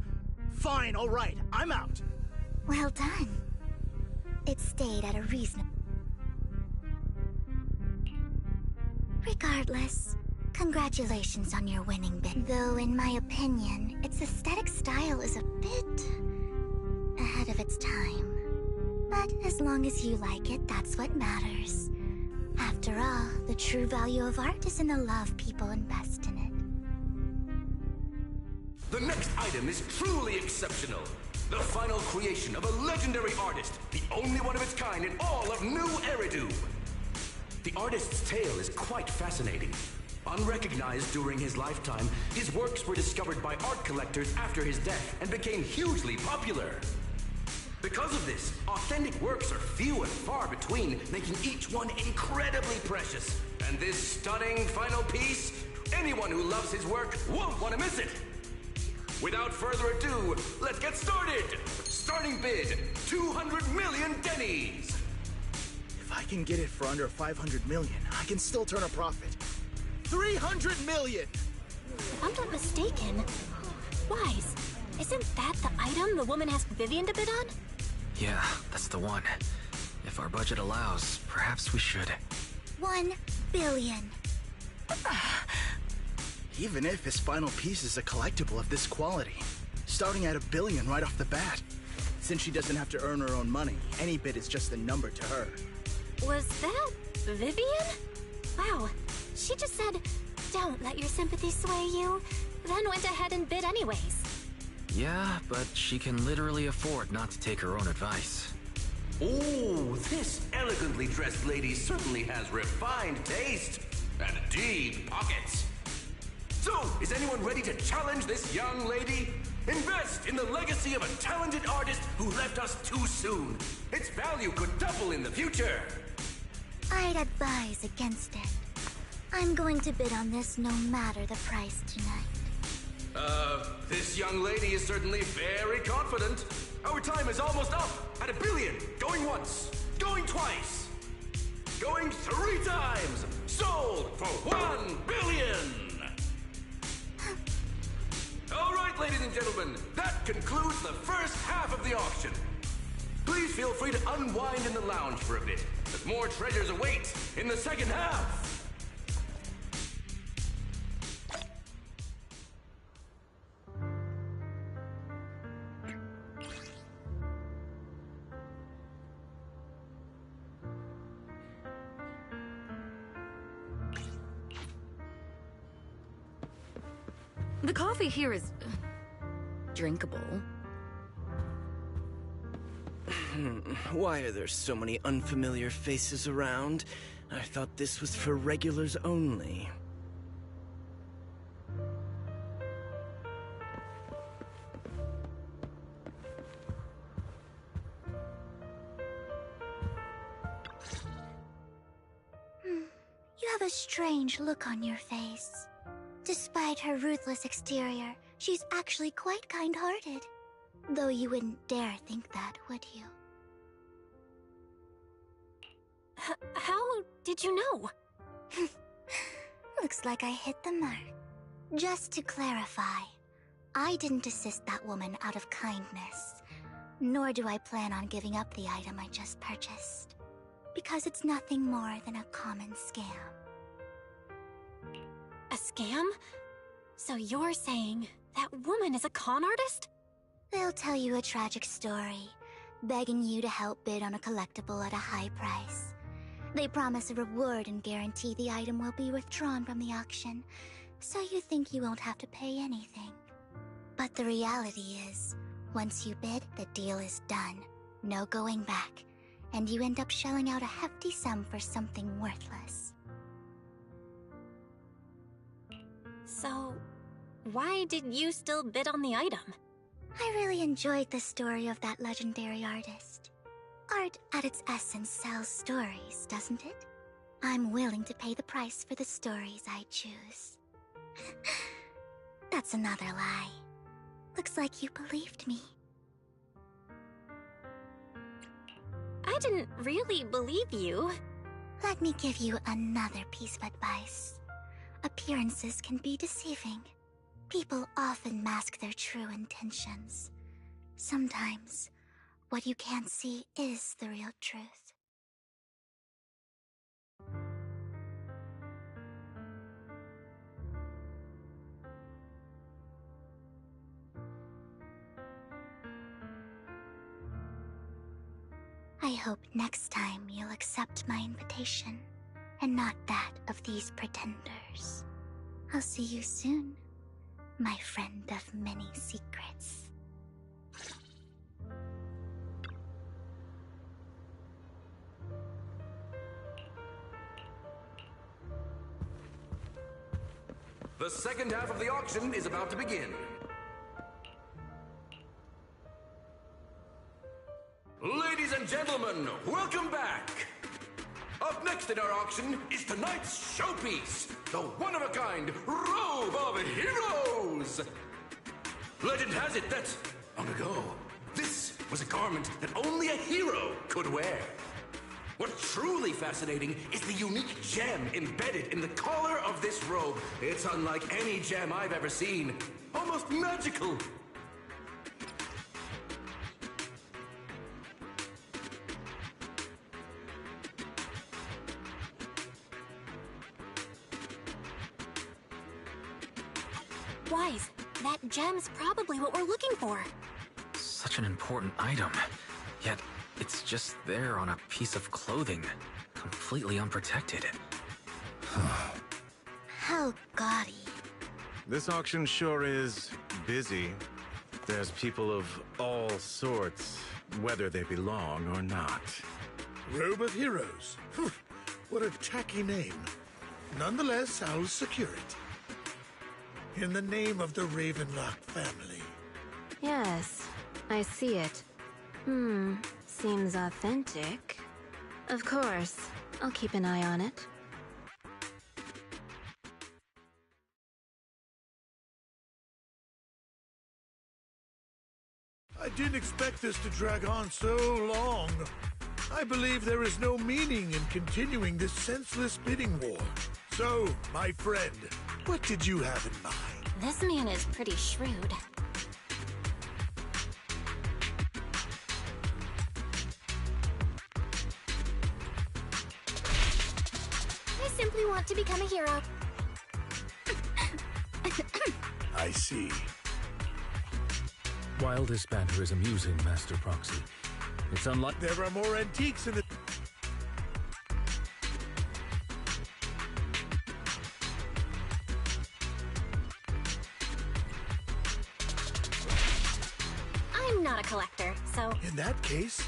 Fine, all right, I'm out. Well done. It stayed at a reasonable... Regardless, congratulations on your winning bid. Though, in my opinion, its aesthetic style is a bit... ahead of its time. But as long as you like it, that's what matters. After all, the true value of art is in the love people invest in it. The next item is truly exceptional. The final creation of a legendary artist, the only one of its kind in all of New Eridu. The artist's tale is quite fascinating. Unrecognized during his lifetime, his works were discovered by art collectors after his death and became hugely popular. Because of this, authentic works are few and far between, making each one incredibly precious. And this stunning final piece, anyone who loves his work won't want to miss it. Without further ado, let's get started! Starting bid, 200 million dennies! If I can get it for under 500 million, I can still turn a profit. 300 million! If I'm not mistaken... Wise, isn't that the item the woman asked Vivian to bid on? Yeah, that's the one. If our budget allows, perhaps we should. 1 billion. Even if his final piece is a collectible of this quality, starting at $1 billion right off the bat. Since she doesn't have to earn her own money, any bid is just a number to her. Was that Vivian? Wow, she just said, "Don't let your sympathy sway you," then went ahead and bid anyways. Yeah, but she can literally afford not to take her own advice. Oh, this elegantly dressed lady certainly has refined taste and deep pockets. So, is anyone ready to challenge this young lady? Invest in the legacy of a talented artist who left us too soon. Its value could double in the future. I'd advise against it. I'm going to bid on this no matter the price tonight. This young lady is certainly very confident. Our time is almost up at $1 billion. Going once, going twice, going 3 times. Sold for $1 billion. All right, ladies and gentlemen, that concludes the first half of the auction. Please feel free to unwind in the lounge for a bit, as more treasures await in the second half. The coffee here is... drinkable. Why are there so many unfamiliar faces around? I thought this was for regulars only. You have a strange look on your face. Despite her ruthless exterior, she's actually quite kind-hearted. Though you wouldn't dare think that, would you? How did you know? Looks like I hit the mark. Just to clarify, I didn't assist that woman out of kindness. Nor do I plan on giving up the item I just purchased. Because it's nothing more than a common scam. A scam? So you're saying that woman is a con artist? They'll tell you a tragic story, begging you to help bid on a collectible at a high price. They promise a reward and guarantee the item will be withdrawn from the auction, so you think you won't have to pay anything. But the reality is, once you bid, the deal is done. No going back, and you end up shelling out a hefty sum for something worthless. So, why did you still bid on the item? I really enjoyed the story of that legendary artist. Art at its essence sells stories, doesn't it? I'm willing to pay the price for the stories I choose. That's another lie. Looks like you believed me. I didn't really believe you. Let me give you another piece of advice. Appearances can be deceiving. People often mask their true intentions. Sometimes, what you can't see is the real truth. I hope next time you'll accept my invitation, and not that of these pretenders. I'll see you soon, my friend of many secrets. The second half of the auction is about to begin. Ladies and gentlemen, welcome back! Up next in our auction is tonight's showpiece, the one-of-a-kind Robe of Heroes! Legend has it that, long ago, this was a garment that only a hero could wear. What's truly fascinating is the unique gem embedded in the collar of this robe. It's unlike any gem I've ever seen. Almost magical. Wise, that gem's probably what we're looking for. Such an important item, yet it's just there on a piece of clothing, completely unprotected. How gaudy. This auction sure is busy. There's people of all sorts, whether they belong or not. Robe of Heroes. What a tacky name. Nonetheless, I'll secure it. In the name of the Ravenlock family. Yes, I see it. Seems authentic. Of course, I'll keep an eye on it. I didn't expect this to drag on so long. I believe there is no meaning in continuing this senseless bidding war. So, my friend, what did you have in mind? This man is pretty shrewd. I simply want to become a hero. I see. While this banter is amusing, Master Proxy, it's unlike... There are more antiques in the... I'm not a collector, so... In that case...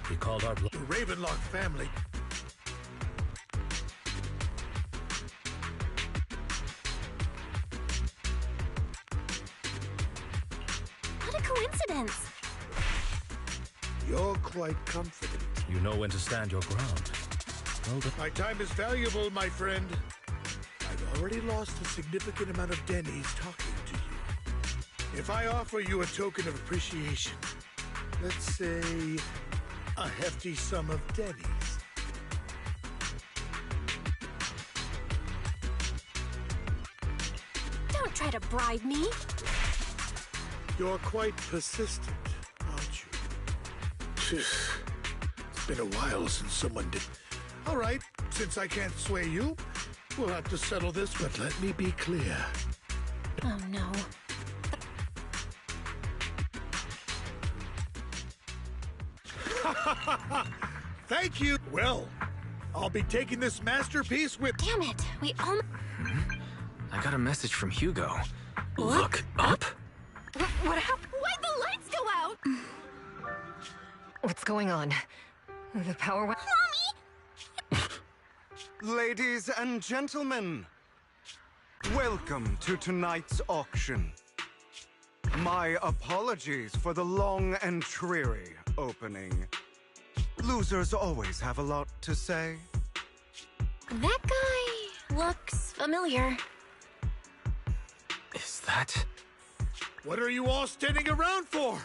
he called our... The Ravenlock family... What a coincidence! You're quite confident. You know when to stand your ground. Well done. My time is valuable, my friend. I've already lost a significant amount of Denny's talking to you. If I offer you a token of appreciation, let's say a hefty sum of Denny's. Don't try to bribe me. You're quite persistent, aren't you? It's been a while since someone did... All right, since I can't sway you, we'll have to settle this, but let me be clear. Oh no. Thank you! Well, I'll be taking this masterpiece with... Damn it, we all... I got a message from Hugo. What? Look up? What happened? Why'd the lights go out? What's going on? The power went... Ladies and gentlemen, Welcome to tonight's auction. My apologies for the long and dreary opening. Losers always have a lot to say. That guy looks familiar. Is that... What are you all standing around for?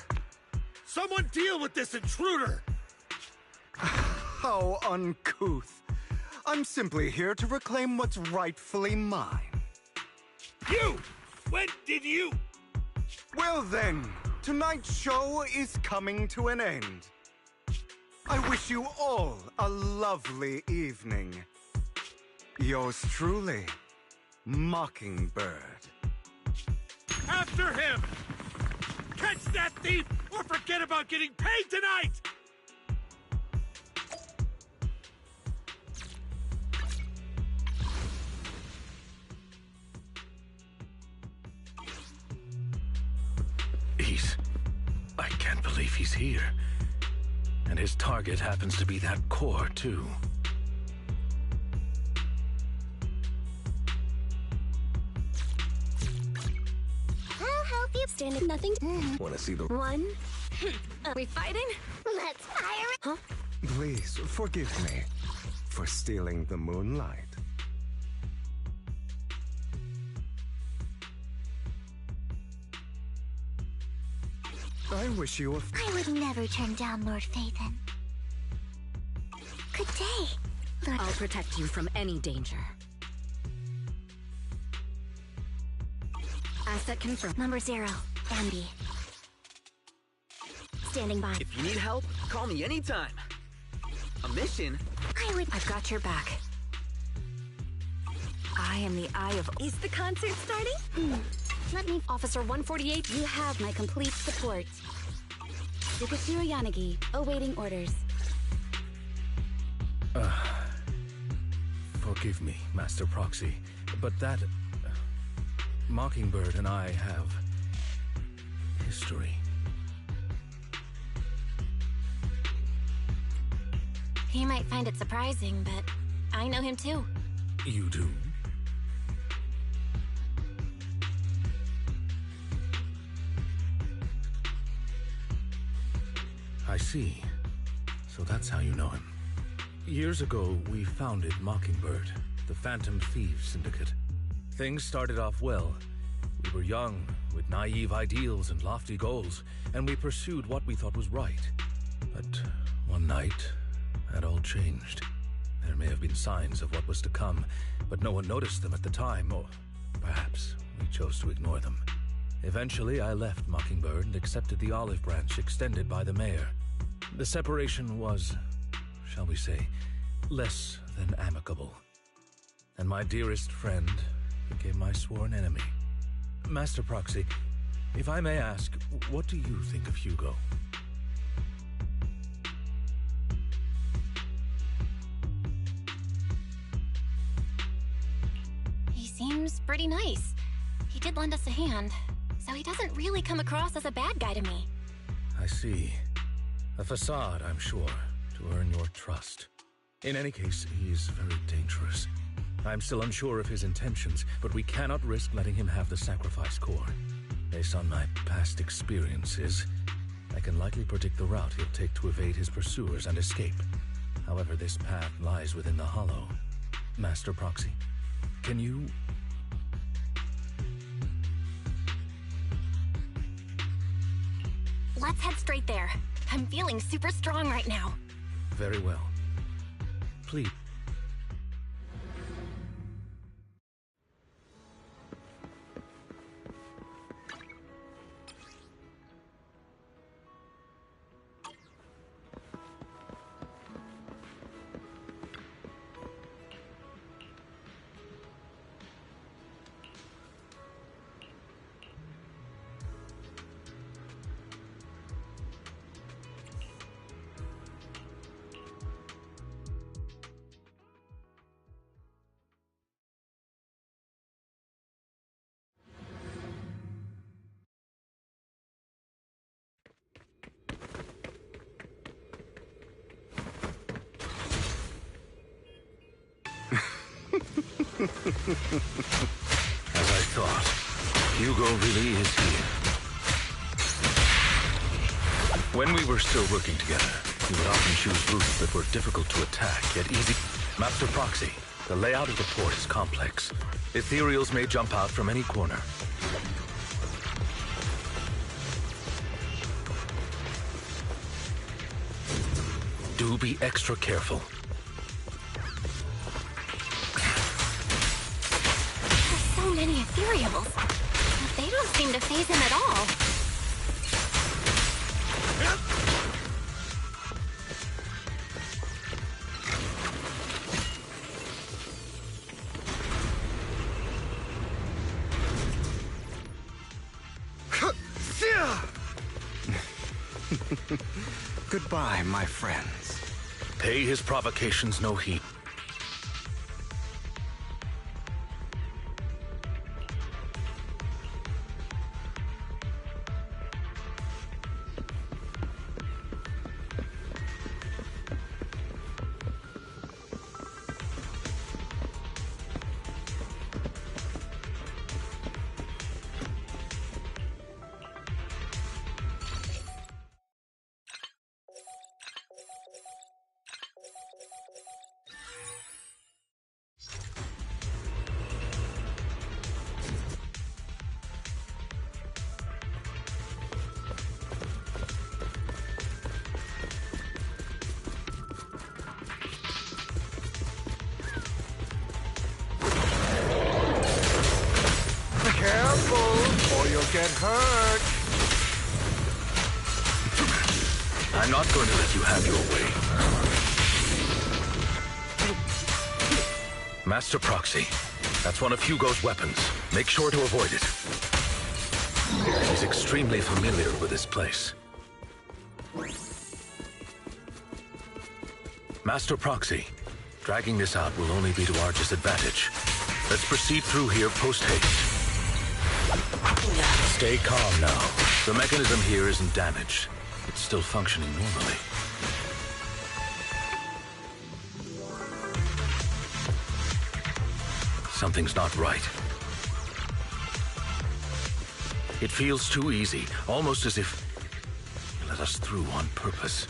Someone deal with this intruder! How uncouth. I'm simply here to reclaim what's rightfully mine. You! When did you... Well then, tonight's show is coming to an end. I wish you all a lovely evening. Yours truly, Mockingbird. After him! Catch that thief, or forget about getting paid tonight! I can't believe he's here. And his target happens to be that core, too. I'll help you. Standing nothing. Wanna see the... One. Are we fighting? Let's fire it. Huh? Please forgive me for stealing the moonlight. I wish you a... I would never turn down Lord Phaethon. Good day, Lord... I'll protect you from any danger. Asset confirmed. Number 0, Ambi. Standing by. If you need help, call me anytime. A mission? I've got your back. I am the Eye of... Is the concert starting? Let me... Officer 148, you have my complete support. Yukashiro Yanagi, awaiting orders. Forgive me, Master Proxy, but that... Mockingbird and I have... history. He might find it surprising, but I know him too. You do? I see. So that's how you know him. Years ago, we founded Mockingbird, the Phantom Thieves Syndicate. Things started off well. We were young, with naive ideals and lofty goals, and we pursued what we thought was right. But one night, that all changed. There may have been signs of what was to come, but no one noticed them at the time, or perhaps we chose to ignore them. Eventually, I left Mockingbird and accepted the olive branch extended by the mayor. The separation was, shall we say, less than amicable. And my dearest friend became my sworn enemy. Master Proxy, if I may ask, what do you think of Hugo? He seems pretty nice. He did lend us a hand, so he doesn't really come across as a bad guy to me. I see. A facade, I'm sure, to earn your trust. In any case, he's very dangerous. I'm still unsure of his intentions, but we cannot risk letting him have the sacrifice core. Based on my past experiences, I can likely predict the route he'll take to evade his pursuers and escape. However, this path lies within the Hollow. Master Proxy, can you... Let's head straight there. I'm feeling super strong right now. Very well. Please. As thought. Hugo really is here. When we were still working together, he would often choose routes that were difficult to attack, yet easy. Master Proxy, the layout of the port is complex. Ethereals may jump out from any corner. Do be extra careful. There's so many ethereals, but they don't seem to faze him at all. Goodbye, my friends. Pay his provocations no heed. Get hurt. I'm not going to let you have your way. Master Proxy, that's one of Hugo's weapons. Make sure to avoid it. He's extremely familiar with this place. Master Proxy, dragging this out will only be to our disadvantage. Let's proceed through here post-haste. Stay calm now. The mechanism here isn't damaged. It's still functioning normally. Something's not right. It feels too easy, almost as if you let us through on purpose.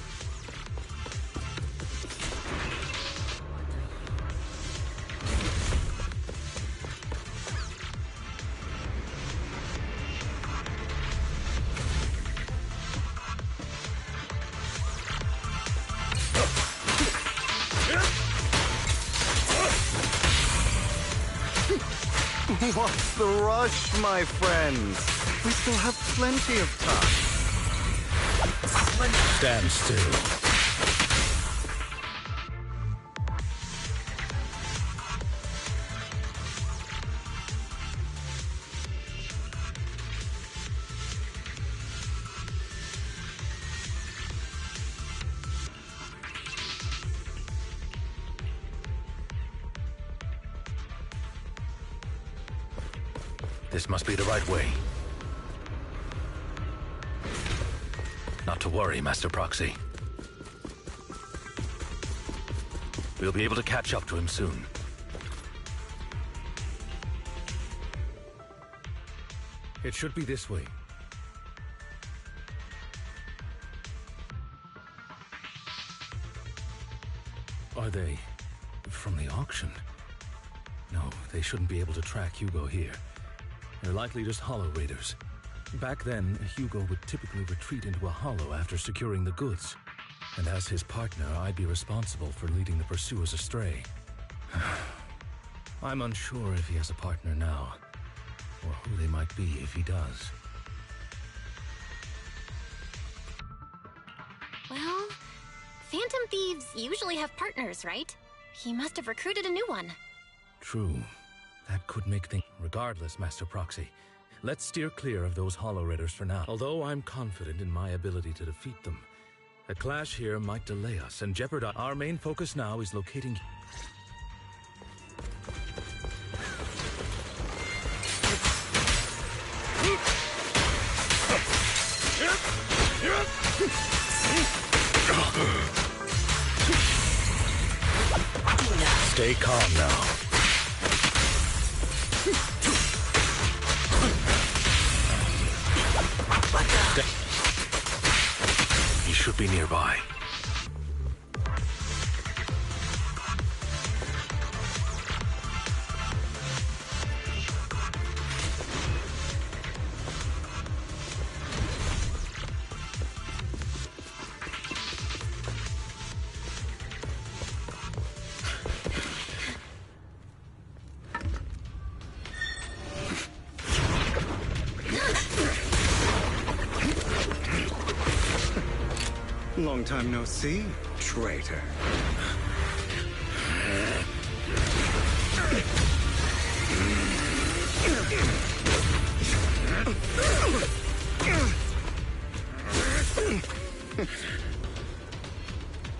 What's the rush, my friends? We still have plenty of time. Stand still. This must be the right way. Not to worry, Master Proxy. We'll be able to catch up to him soon. It should be this way. Are they from the auction? No, they shouldn't be able to track Hugo here. They're likely just hollow raiders. Back then, Hugo would typically retreat into a hollow after securing the goods. And as his partner, I'd be responsible for leading the pursuers astray. I'm unsure if he has a partner now, or who they might be if he does. Well, Phantom Thieves usually have partners, right? He must have recruited a new one. True. That could make things... Regardless, Master Proxy, let's steer clear of those hollow raiders for now. Although I'm confident in my ability to defeat them, a clash here might delay us and jeopardize... Our main focus now is locating... Stay calm now. should be nearby. Long time no see, traitor.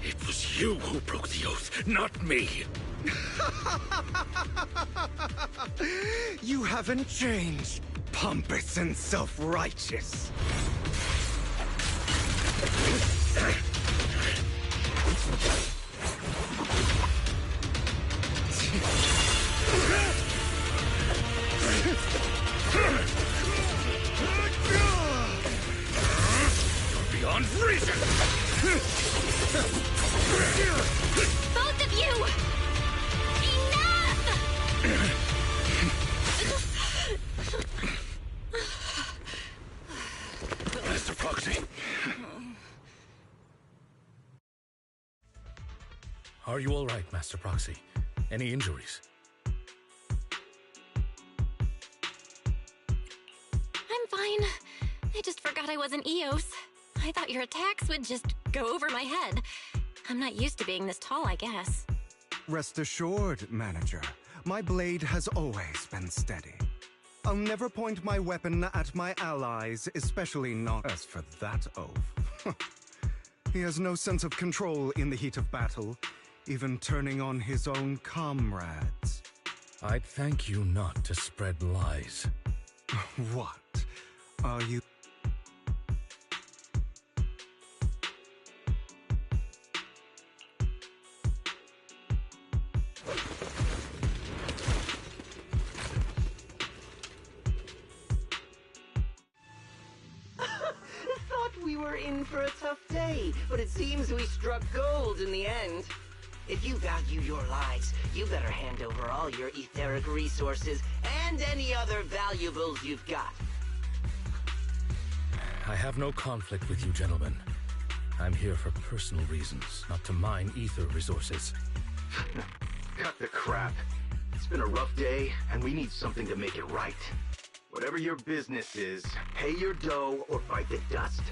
It was you who broke the oath, not me. You haven't changed, pompous and self-righteous. Beyond reason! Both of you! Enough! Master Proxy. Are you all right, Master Proxy? Any injuries? I'm fine. I just forgot I wasn't Eos. I thought your attacks would just go over my head. I'm not used to being this tall, I guess. Rest assured, Manager, my blade has always been steady. I'll never point my weapon at my allies, especially not as for that oaf. He has no sense of control in the heat of battle, even turning on his own comrades. I'd thank you not to spread lies. What? Are you... Thought we were in for a tough day, but it seems we struck gold in the end. If you value your lives, you better hand over all your etheric resources and any other valuables you've got. I have no conflict with you, gentlemen. I'm here for personal reasons, not to mine ether resources. Cut the crap. It's been a rough day, and we need something to make it right. Whatever your business is, pay your dough or bite the dust.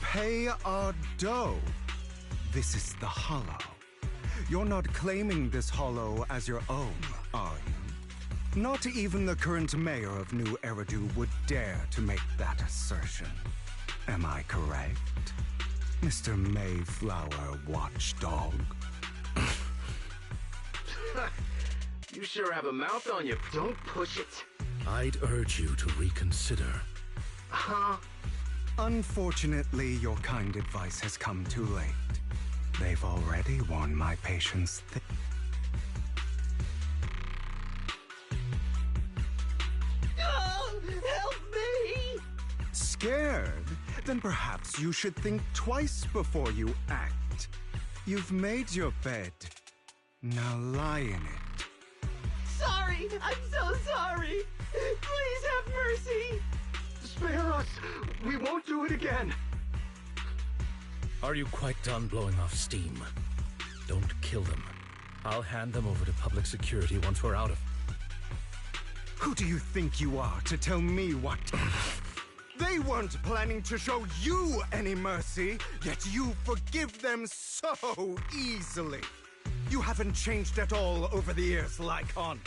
Pay our dough? This is the Hollow. You're not claiming this Hollow as your own, are you? Not even the current mayor of New Eridu would dare to make that assertion. Am I correct, Mr. Mayflower Watchdog? You sure have a mouth on you. Don't push it. I'd urge you to reconsider. Huh? Unfortunately, your kind advice has come too late. They've already worn my patience thin. Oh, help me! Scared? Then perhaps you should think twice before you act. You've made your bed. Now lie in it. Sorry! I'm so sorry! Please have mercy! Spare us! We won't do it again! Are you quite done blowing off steam? Don't kill them. I'll hand them over to public security once we're out of... Who do you think you are to tell me what? They weren't planning to show you any mercy, yet you forgive them so easily. You haven't changed at all over the years, Lycon.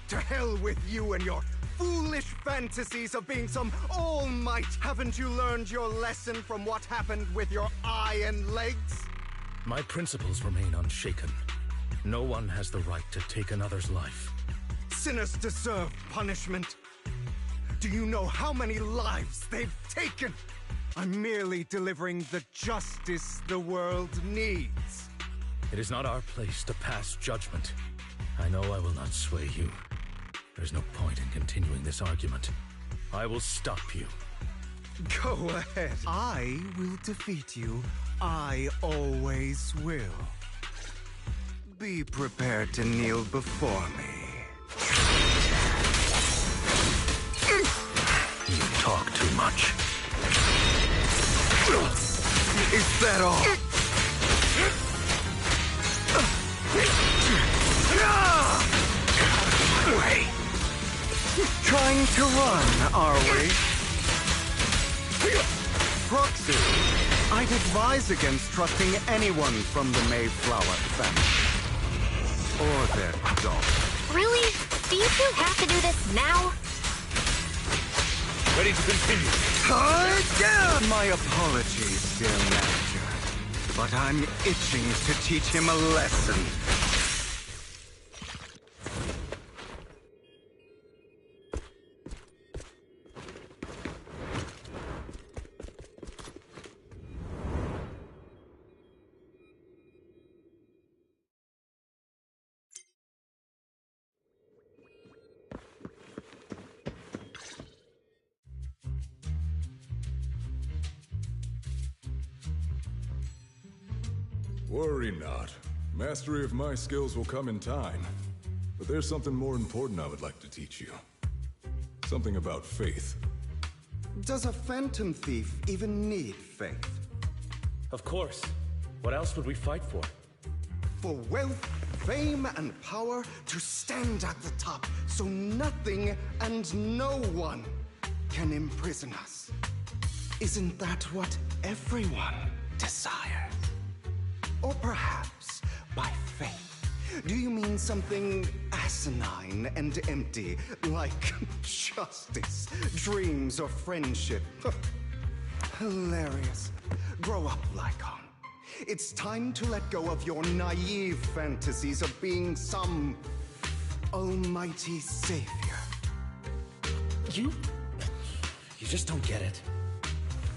To hell with you and your foolish fantasies of being some all-might. Haven't you learned your lesson from what happened with your eye and legs? My principles remain unshaken. No one has the right to take another's life. Sinners deserve punishment. Do you know how many lives they've taken? I'm merely delivering the justice the world needs. It is not our place to pass judgment. I know I will not sway you. There's no point in continuing this argument. I will stop you. Go ahead. I will defeat you. I always will. Be prepared to kneel before me. You talk too much. Is that all? Wait. Trying to run, are we? Proxy, I'd advise against trusting anyone from the Mayflower family. Or their dog. Really? Do you two have to do this now? Ready to continue. My apologies, dear manager. But I'm itching to teach him a lesson. Worry not. Mastery of my skills will come in time. But there's something more important I would like to teach you. Something about faith. Does a phantom thief even need faith? Of course. What else would we fight for? For wealth, fame, and power to stand at the top so nothing and no one can imprison us. Isn't that what everyone desires? Or perhaps by faith, do you mean something asinine and empty, like justice, dreams, or friendship? Hilarious. Grow up, Lycon. It's time to let go of your naive fantasies of being some almighty savior. You just don't get it.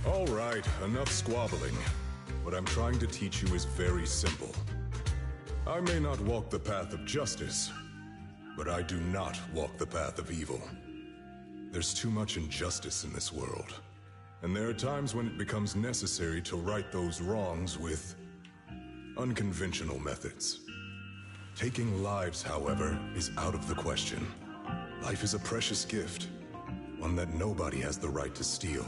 All right, enough squabbling. What I'm trying to teach you is very simple. I may not walk the path of justice, but I do not walk the path of evil. There's too much injustice in this world, and there are times when it becomes necessary to right those wrongs with unconventional methods. Taking lives, however, is out of the question. Life is a precious gift, one that nobody has the right to steal.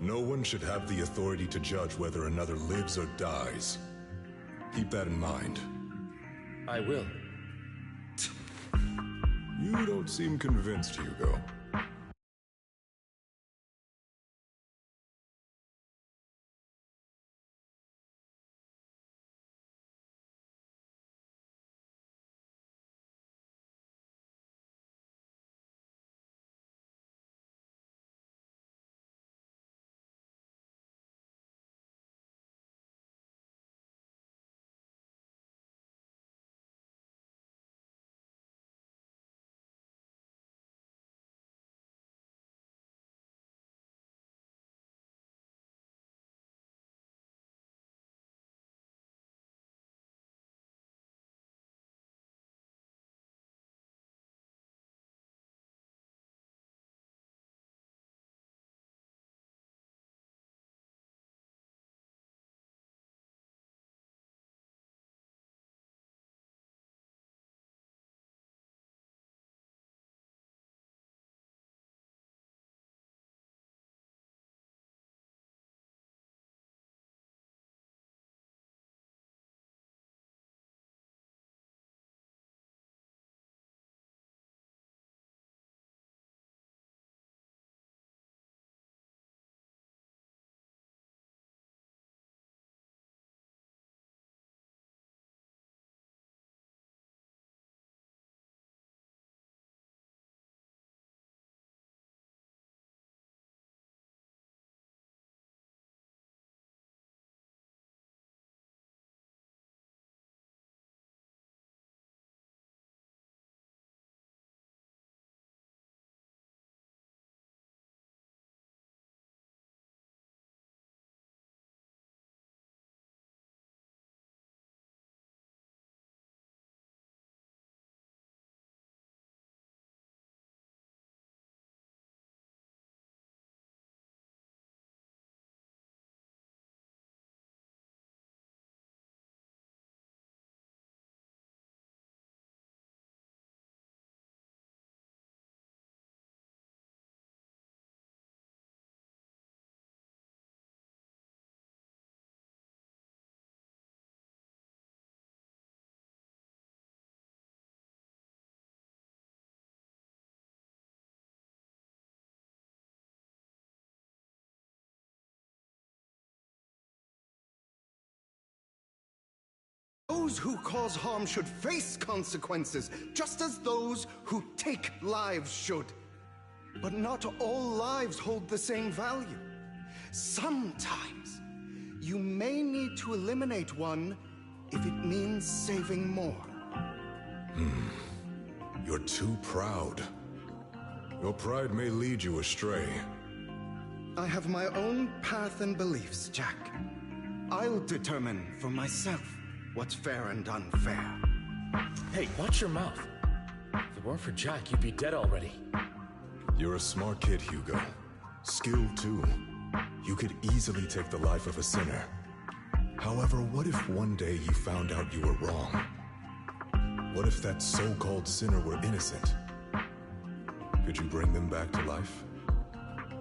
No one should have the authority to judge whether another lives or dies. Keep that in mind. I will. You don't seem convinced, Hugo. Those who cause harm should face consequences, just as those who take lives should. But not all lives hold the same value. Sometimes, you may need to eliminate one if it means saving more. You're too proud. Your pride may lead you astray. I have my own path and beliefs, Jack. I'll determine for myself what's fair and unfair. Hey, watch your mouth. If it weren't for Jack, you'd be dead already. You're a smart kid, Hugo. Skilled, too. You could easily take the life of a sinner. However, what if one day you found out you were wrong? What if that so-called sinner were innocent? Could you bring them back to life?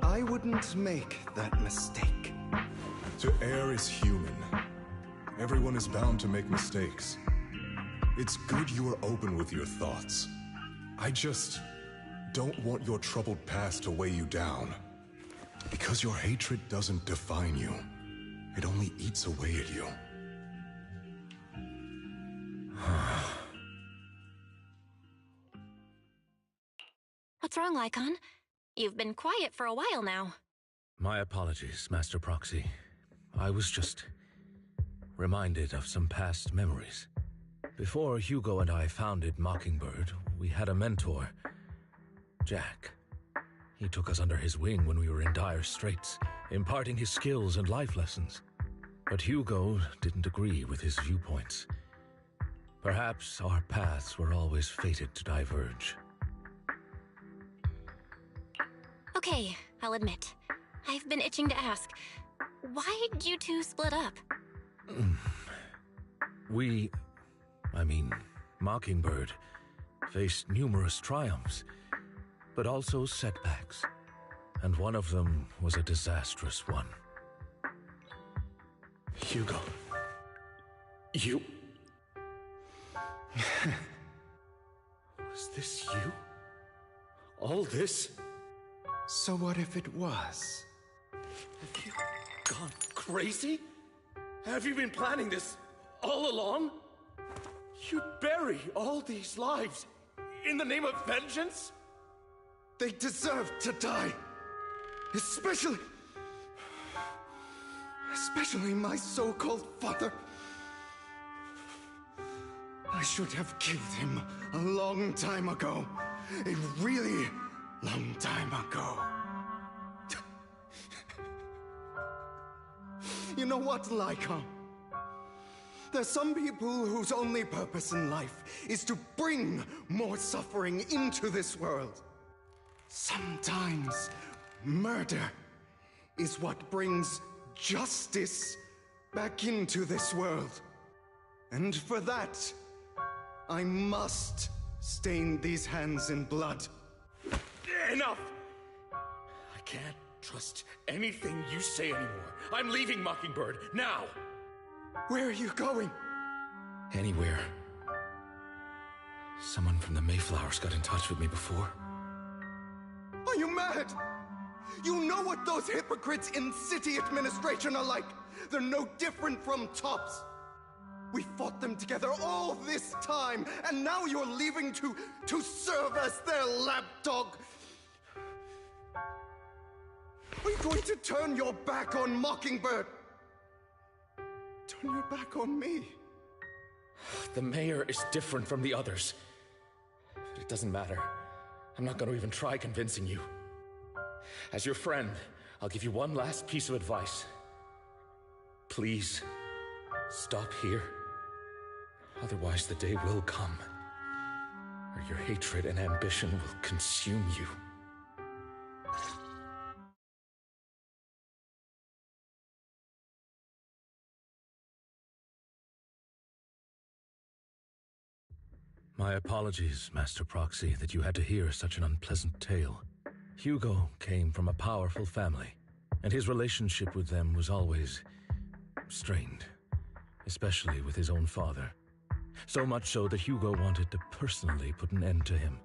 I wouldn't make that mistake. To err is human. Everyone is bound to make mistakes. It's good you are open with your thoughts. I just don't want your troubled past to weigh you down. Because your hatred doesn't define you. It only eats away at you. What's wrong, Lycon? You've been quiet for a while now. My apologies, Master Proxy. I was just reminded of some past memories. Before Hugo and I founded Mockingbird, we had a mentor, Jack. He took us under his wing when we were in dire straits, imparting his skills and life lessons. But Hugo didn't agree with his viewpoints. Perhaps our paths were always fated to diverge. Okay, I'll admit. I've been itching to ask, why'd you two split up? Mockingbird, faced numerous triumphs, but also setbacks. And one of them was a disastrous one. Hugo. You... Was this you? All this? So what if it was? Have you gone crazy? Have you been planning this all along? You'd bury all these lives in the name of vengeance? They deserve to die. Especially my so-called father. I should have killed him a long time ago. A really long time ago. You know what, Lycon? There's some people whose only purpose in life is to bring more suffering into this world. Sometimes murder is what brings justice back into this world. And for that, I must stain these hands in blood. Enough! I can't trust anything you say anymore. I'm leaving Mockingbird, now! Where are you going? Anywhere. Someone from the Mayflowers got in touch with me before. Are you mad? You know what those hypocrites in city administration are like. They're no different from tops. We fought them together all this time, and now you're leaving to serve as their lapdog. Are you going to turn your back on Mockingbird? Turn your back on me? The mayor is different from the others. But it doesn't matter. I'm not going to even try convincing you. As your friend, I'll give you one last piece of advice. Please, stop here. Otherwise, the day will come where your hatred and ambition will consume you. My apologies, Master Proxy, that you had to hear such an unpleasant tale. Hugo came from a powerful family, and his relationship with them was always strained, especially with his own father. So much so that Hugo wanted to personally put an end to him.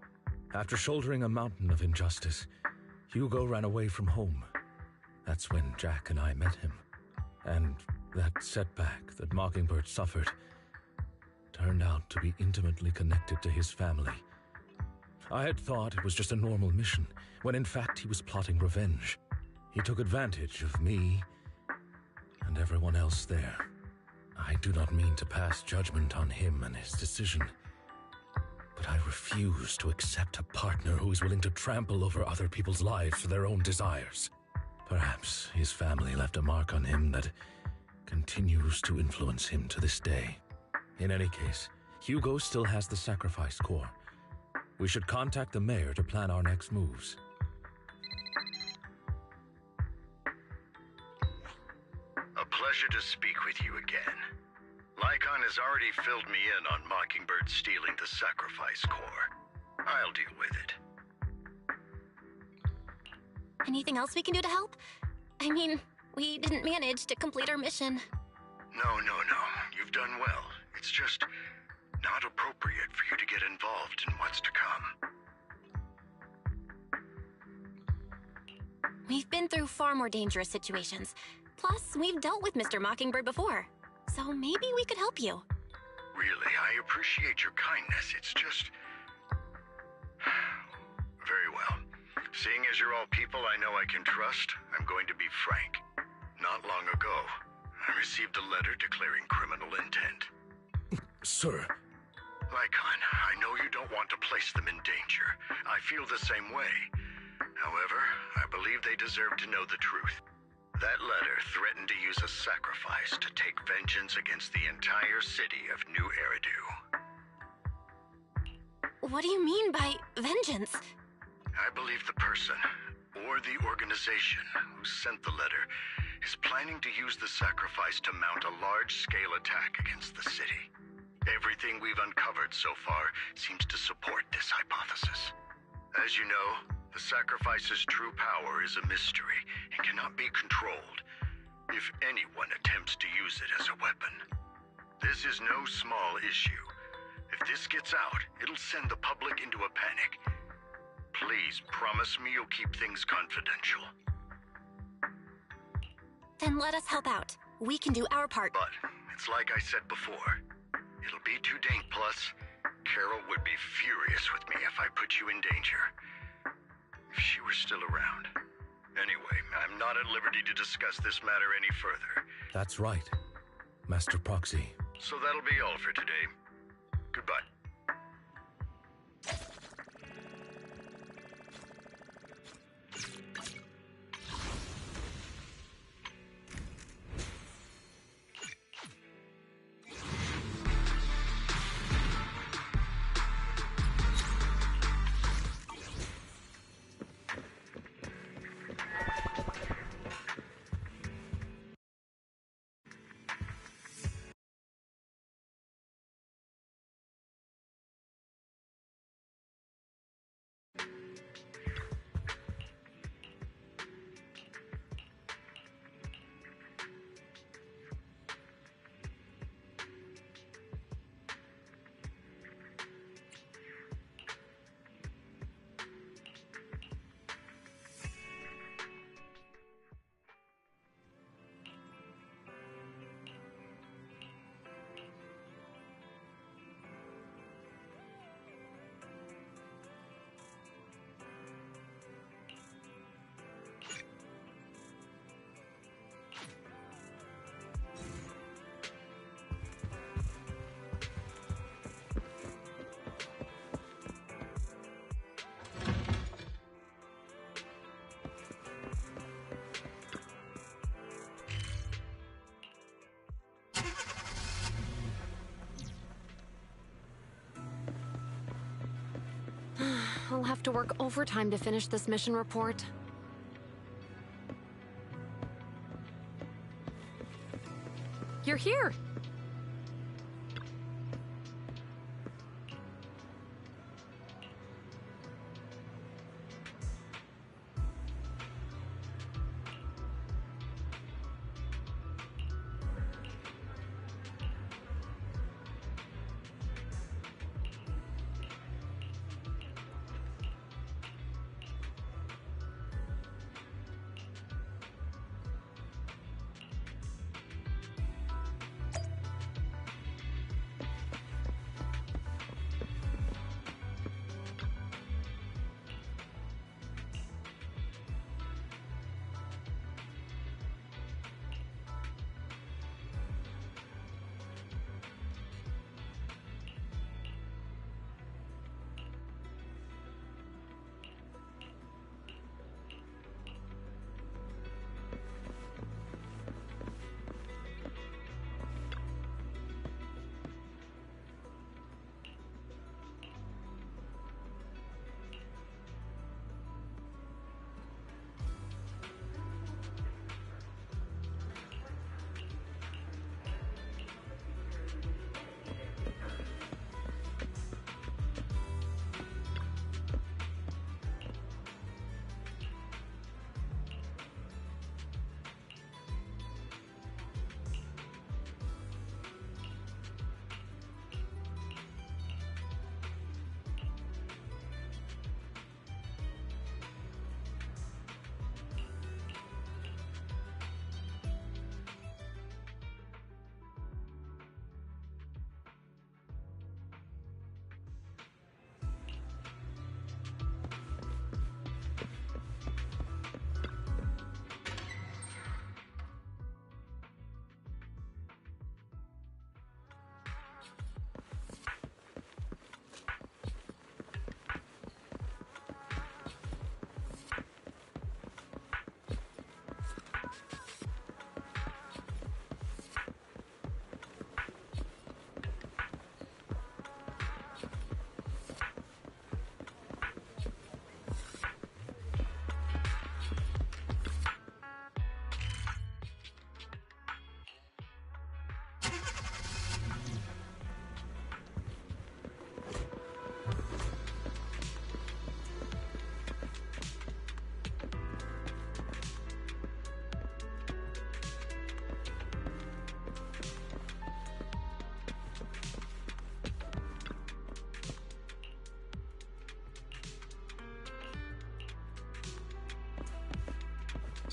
After shouldering a mountain of injustice, Hugo ran away from home. That's when Jack and I met him. And that setback that Mockingbird suffered, turned out to be intimately connected to his family. I had thought it was just a normal mission, when in fact he was plotting revenge. He took advantage of me and everyone else there. I do not mean to pass judgment on him and his decision, but I refuse to accept a partner who is willing to trample over other people's lives for their own desires. Perhaps his family left a mark on him that continues to influence him to this day. In any case, Hugo still has the sacrifice core. We should contact the mayor to plan our next moves. A pleasure to speak with you again. Lycon has already filled me in on Mockingbird stealing the sacrifice core. I'll deal with it. Anything else we can do to help? I mean, we didn't manage to complete our mission. No. You've done well. It's just not appropriate for you to get involved in what's to come. We've been through far more dangerous situations. Plus, we've dealt with Mr. Mockingbird before. So maybe we could help you. Really, I appreciate your kindness. It's just... Very well. Seeing as you're all people I know I can trust, I'm going to be frank. Not long ago, I received a letter declaring criminal intent. Sir. Lycon, I know you don't want to place them in danger. I feel the same way. However, I believe they deserve to know the truth. That letter threatened to use a sacrifice to take vengeance against the entire city of New Eridu. What do you mean by vengeance? I believe the person, or the organization, who sent the letter is planning to use the sacrifice to mount a large-scale attack against the city. Everything we've uncovered so far seems to support this hypothesis. As you know, the sacrifice's true power is a mystery and cannot be controlled if anyone attempts to use it as a weapon. This is no small issue. If this gets out, it'll send the public into a panic. Please promise me you'll keep things confidential. Then let us help out. We can do our part. But it's like I said before. It'll be too dank. Plus, Carol would be furious with me if I put you in danger. If she were still around. Anyway, I'm not at liberty to discuss this matter any further. That's right, Master Proxy. So that'll be all for today. Goodbye. I'll have to work overtime to finish this mission report. You're here!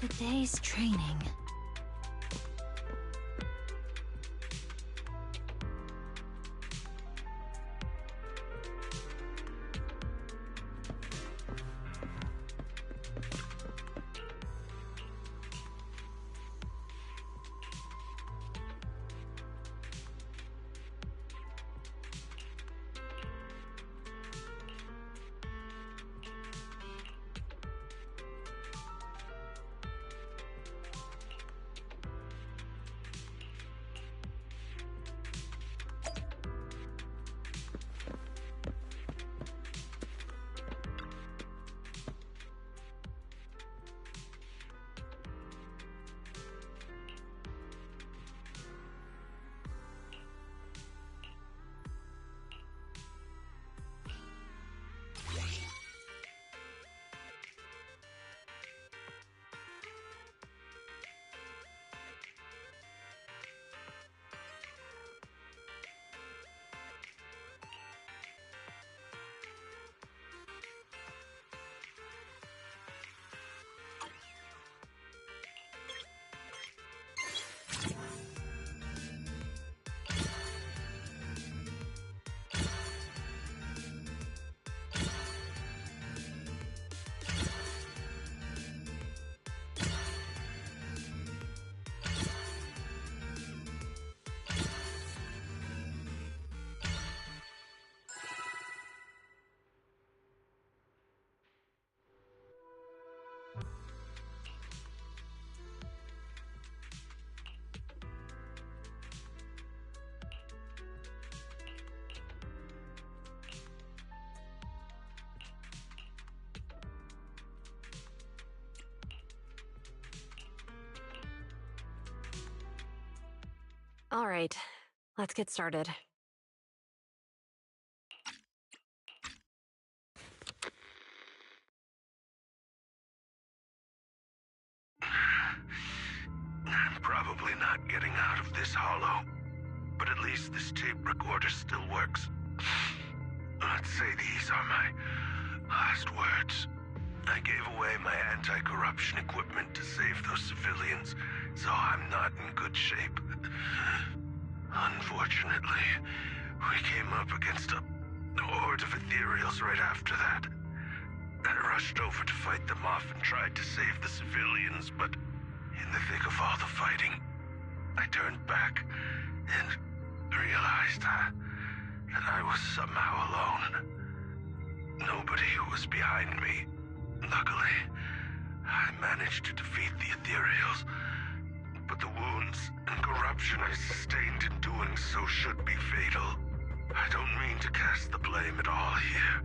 Today's training. All right, let's get started. I'm probably not getting out of this hollow, but at least this tape recorder still works. Let's say these are my last words. I gave away my anti-corruption equipment to save those civilians, so I'm not in good shape. Unfortunately, we came up against a horde of ethereals right after that. I rushed over to fight them off and tried to save the civilians, but in the thick of all the fighting, I turned back and realized that I was somehow alone. Nobody was behind me. Luckily, I managed to defeat the ethereals, but the wounds and corruption I sustained in doing so should be fatal. I don't mean to cast the blame at all here,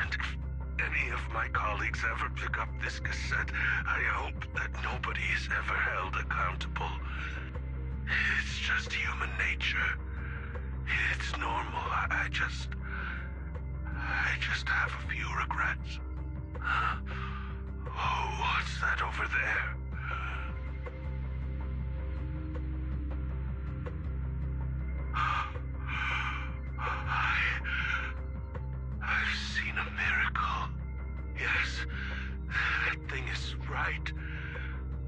and if any of my colleagues ever pick up this cassette, I hope that nobody is ever held accountable. It's just human nature. It's normal. I just have a few regrets. Oh, what's that over there? I've seen a miracle. Yes, that thing is right.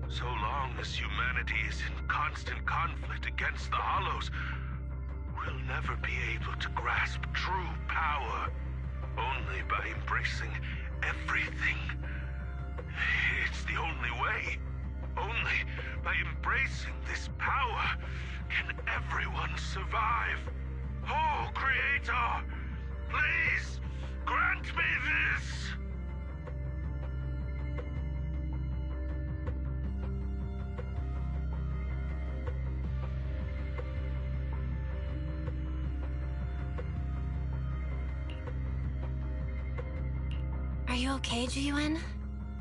So long as humanity is in constant conflict against the Hollows, we'll never be able to grasp true power. Only by embracing everything. It's the only way. Only by embracing this power can everyone survive. Oh, Creator, please grant me this. Are you okay, Ji-Yuen?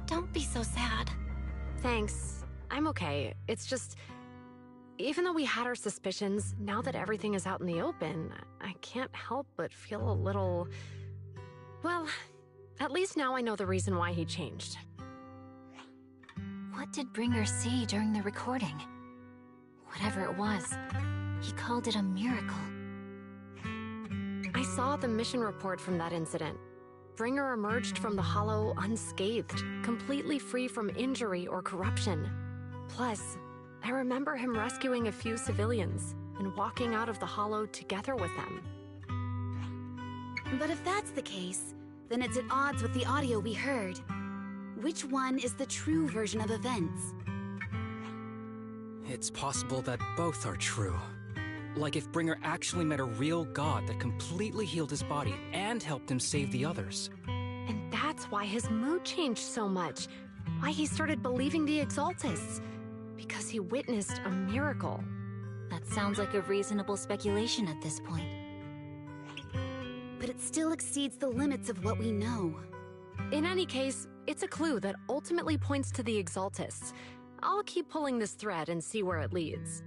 Don't be so sad. Thanks. I'm okay. It's just... Even though we had our suspicions, now that everything is out in the open, I can't help but feel a little... Well, at least now I know the reason why he changed. What did Bringer see during the recording? Whatever it was, he called it a miracle. I saw the mission report from that incident. Bringer emerged from the Hollow unscathed, completely free from injury or corruption. Plus, I remember him rescuing a few civilians and walking out of the Hollow together with them. But if that's the case, then it's at odds with the audio we heard. Which one is the true version of events? It's possible that both are true. Like if Bringer actually met a real god that completely healed his body and helped him save the others. And that's why his mood changed so much. Why he started believing the Exaltists. Because he witnessed a miracle. That sounds like a reasonable speculation at this point. But it still exceeds the limits of what we know. In any case, it's a clue that ultimately points to the Exaltists. I'll keep pulling this thread and see where it leads.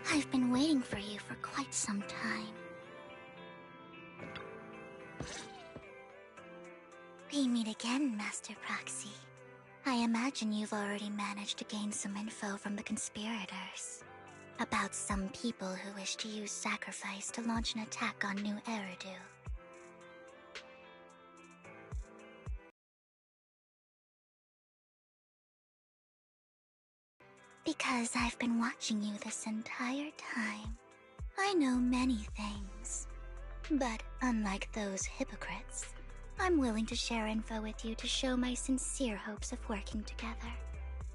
I've been waiting for you for quite some time. We meet again, Master Proxy. I imagine you've already managed to gain some info from the conspirators. About some people who wish to use sacrifice to launch an attack on New Eridu. Because I've been watching you this entire time. I know many things. But unlike those hypocrites, I'm willing to share info with you to show my sincere hopes of working together.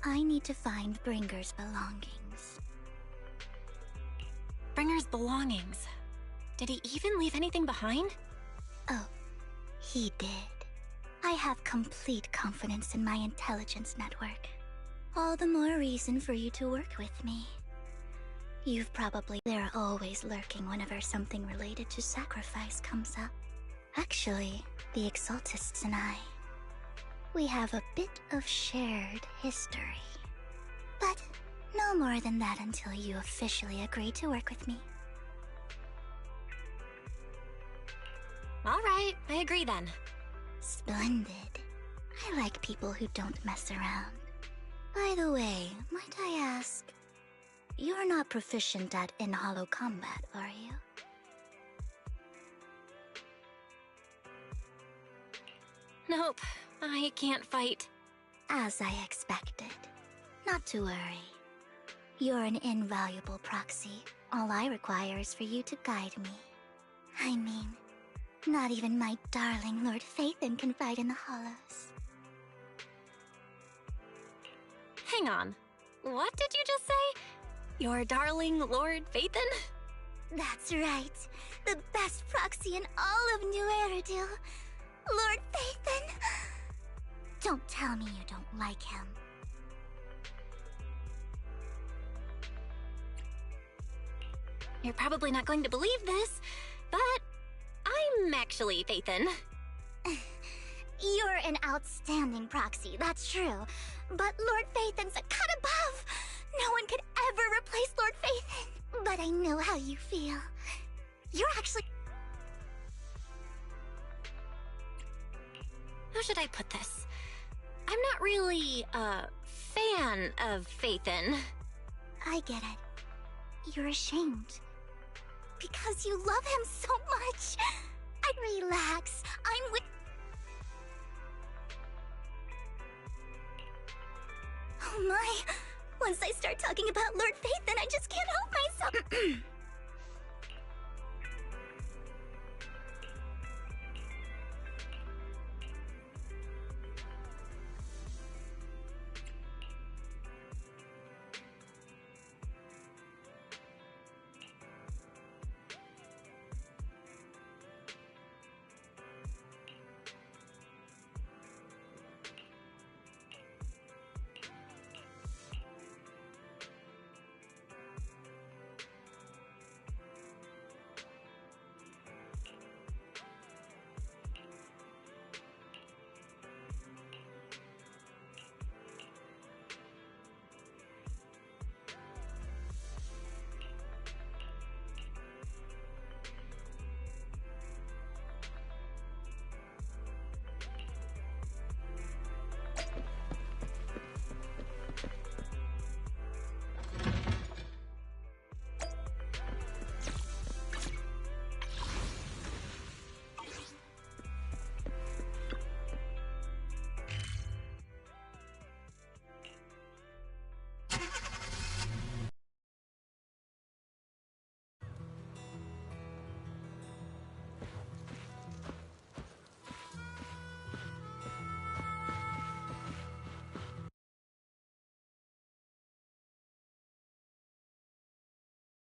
I need to find Bringer's belongings. Bringer's belongings? Did he even leave anything behind? Oh, he did. I have complete confidence in my intelligence network. All the more reason for you to work with me. They're always lurking whenever something related to sacrifice comes up. Actually, the Exaltists and I, we have a bit of shared history. But no more than that until you officially agree to work with me. All right, I agree then. Splendid. I like people who don't mess around. By the way, might I ask, you're not proficient at in-hollow combat, are you? Nope, I can't fight. As I expected. Not to worry. You're an invaluable proxy. All I require is for you to guide me. I mean, not even my darling Lord Phaethon can fight in the hollows. Hang on. What did you just say? Your darling Lord Phaethon? That's right. The best proxy in all of New Eridu. Lord Phaethon! Don't tell me you don't like him. You're probably not going to believe this, but I'm actually Phaethon. You're an outstanding proxy, that's true. But Lord Phaethon's a cut above. No one could ever replace Lord Phaethon. But I know how you feel. You're actually... should I put this? I'm not really a fan of Phaethon. I get it. You're ashamed. Because you love him so much. Relax. I'm with... Oh my. Once I start talking about Lord Phaethon, I just can't help myself.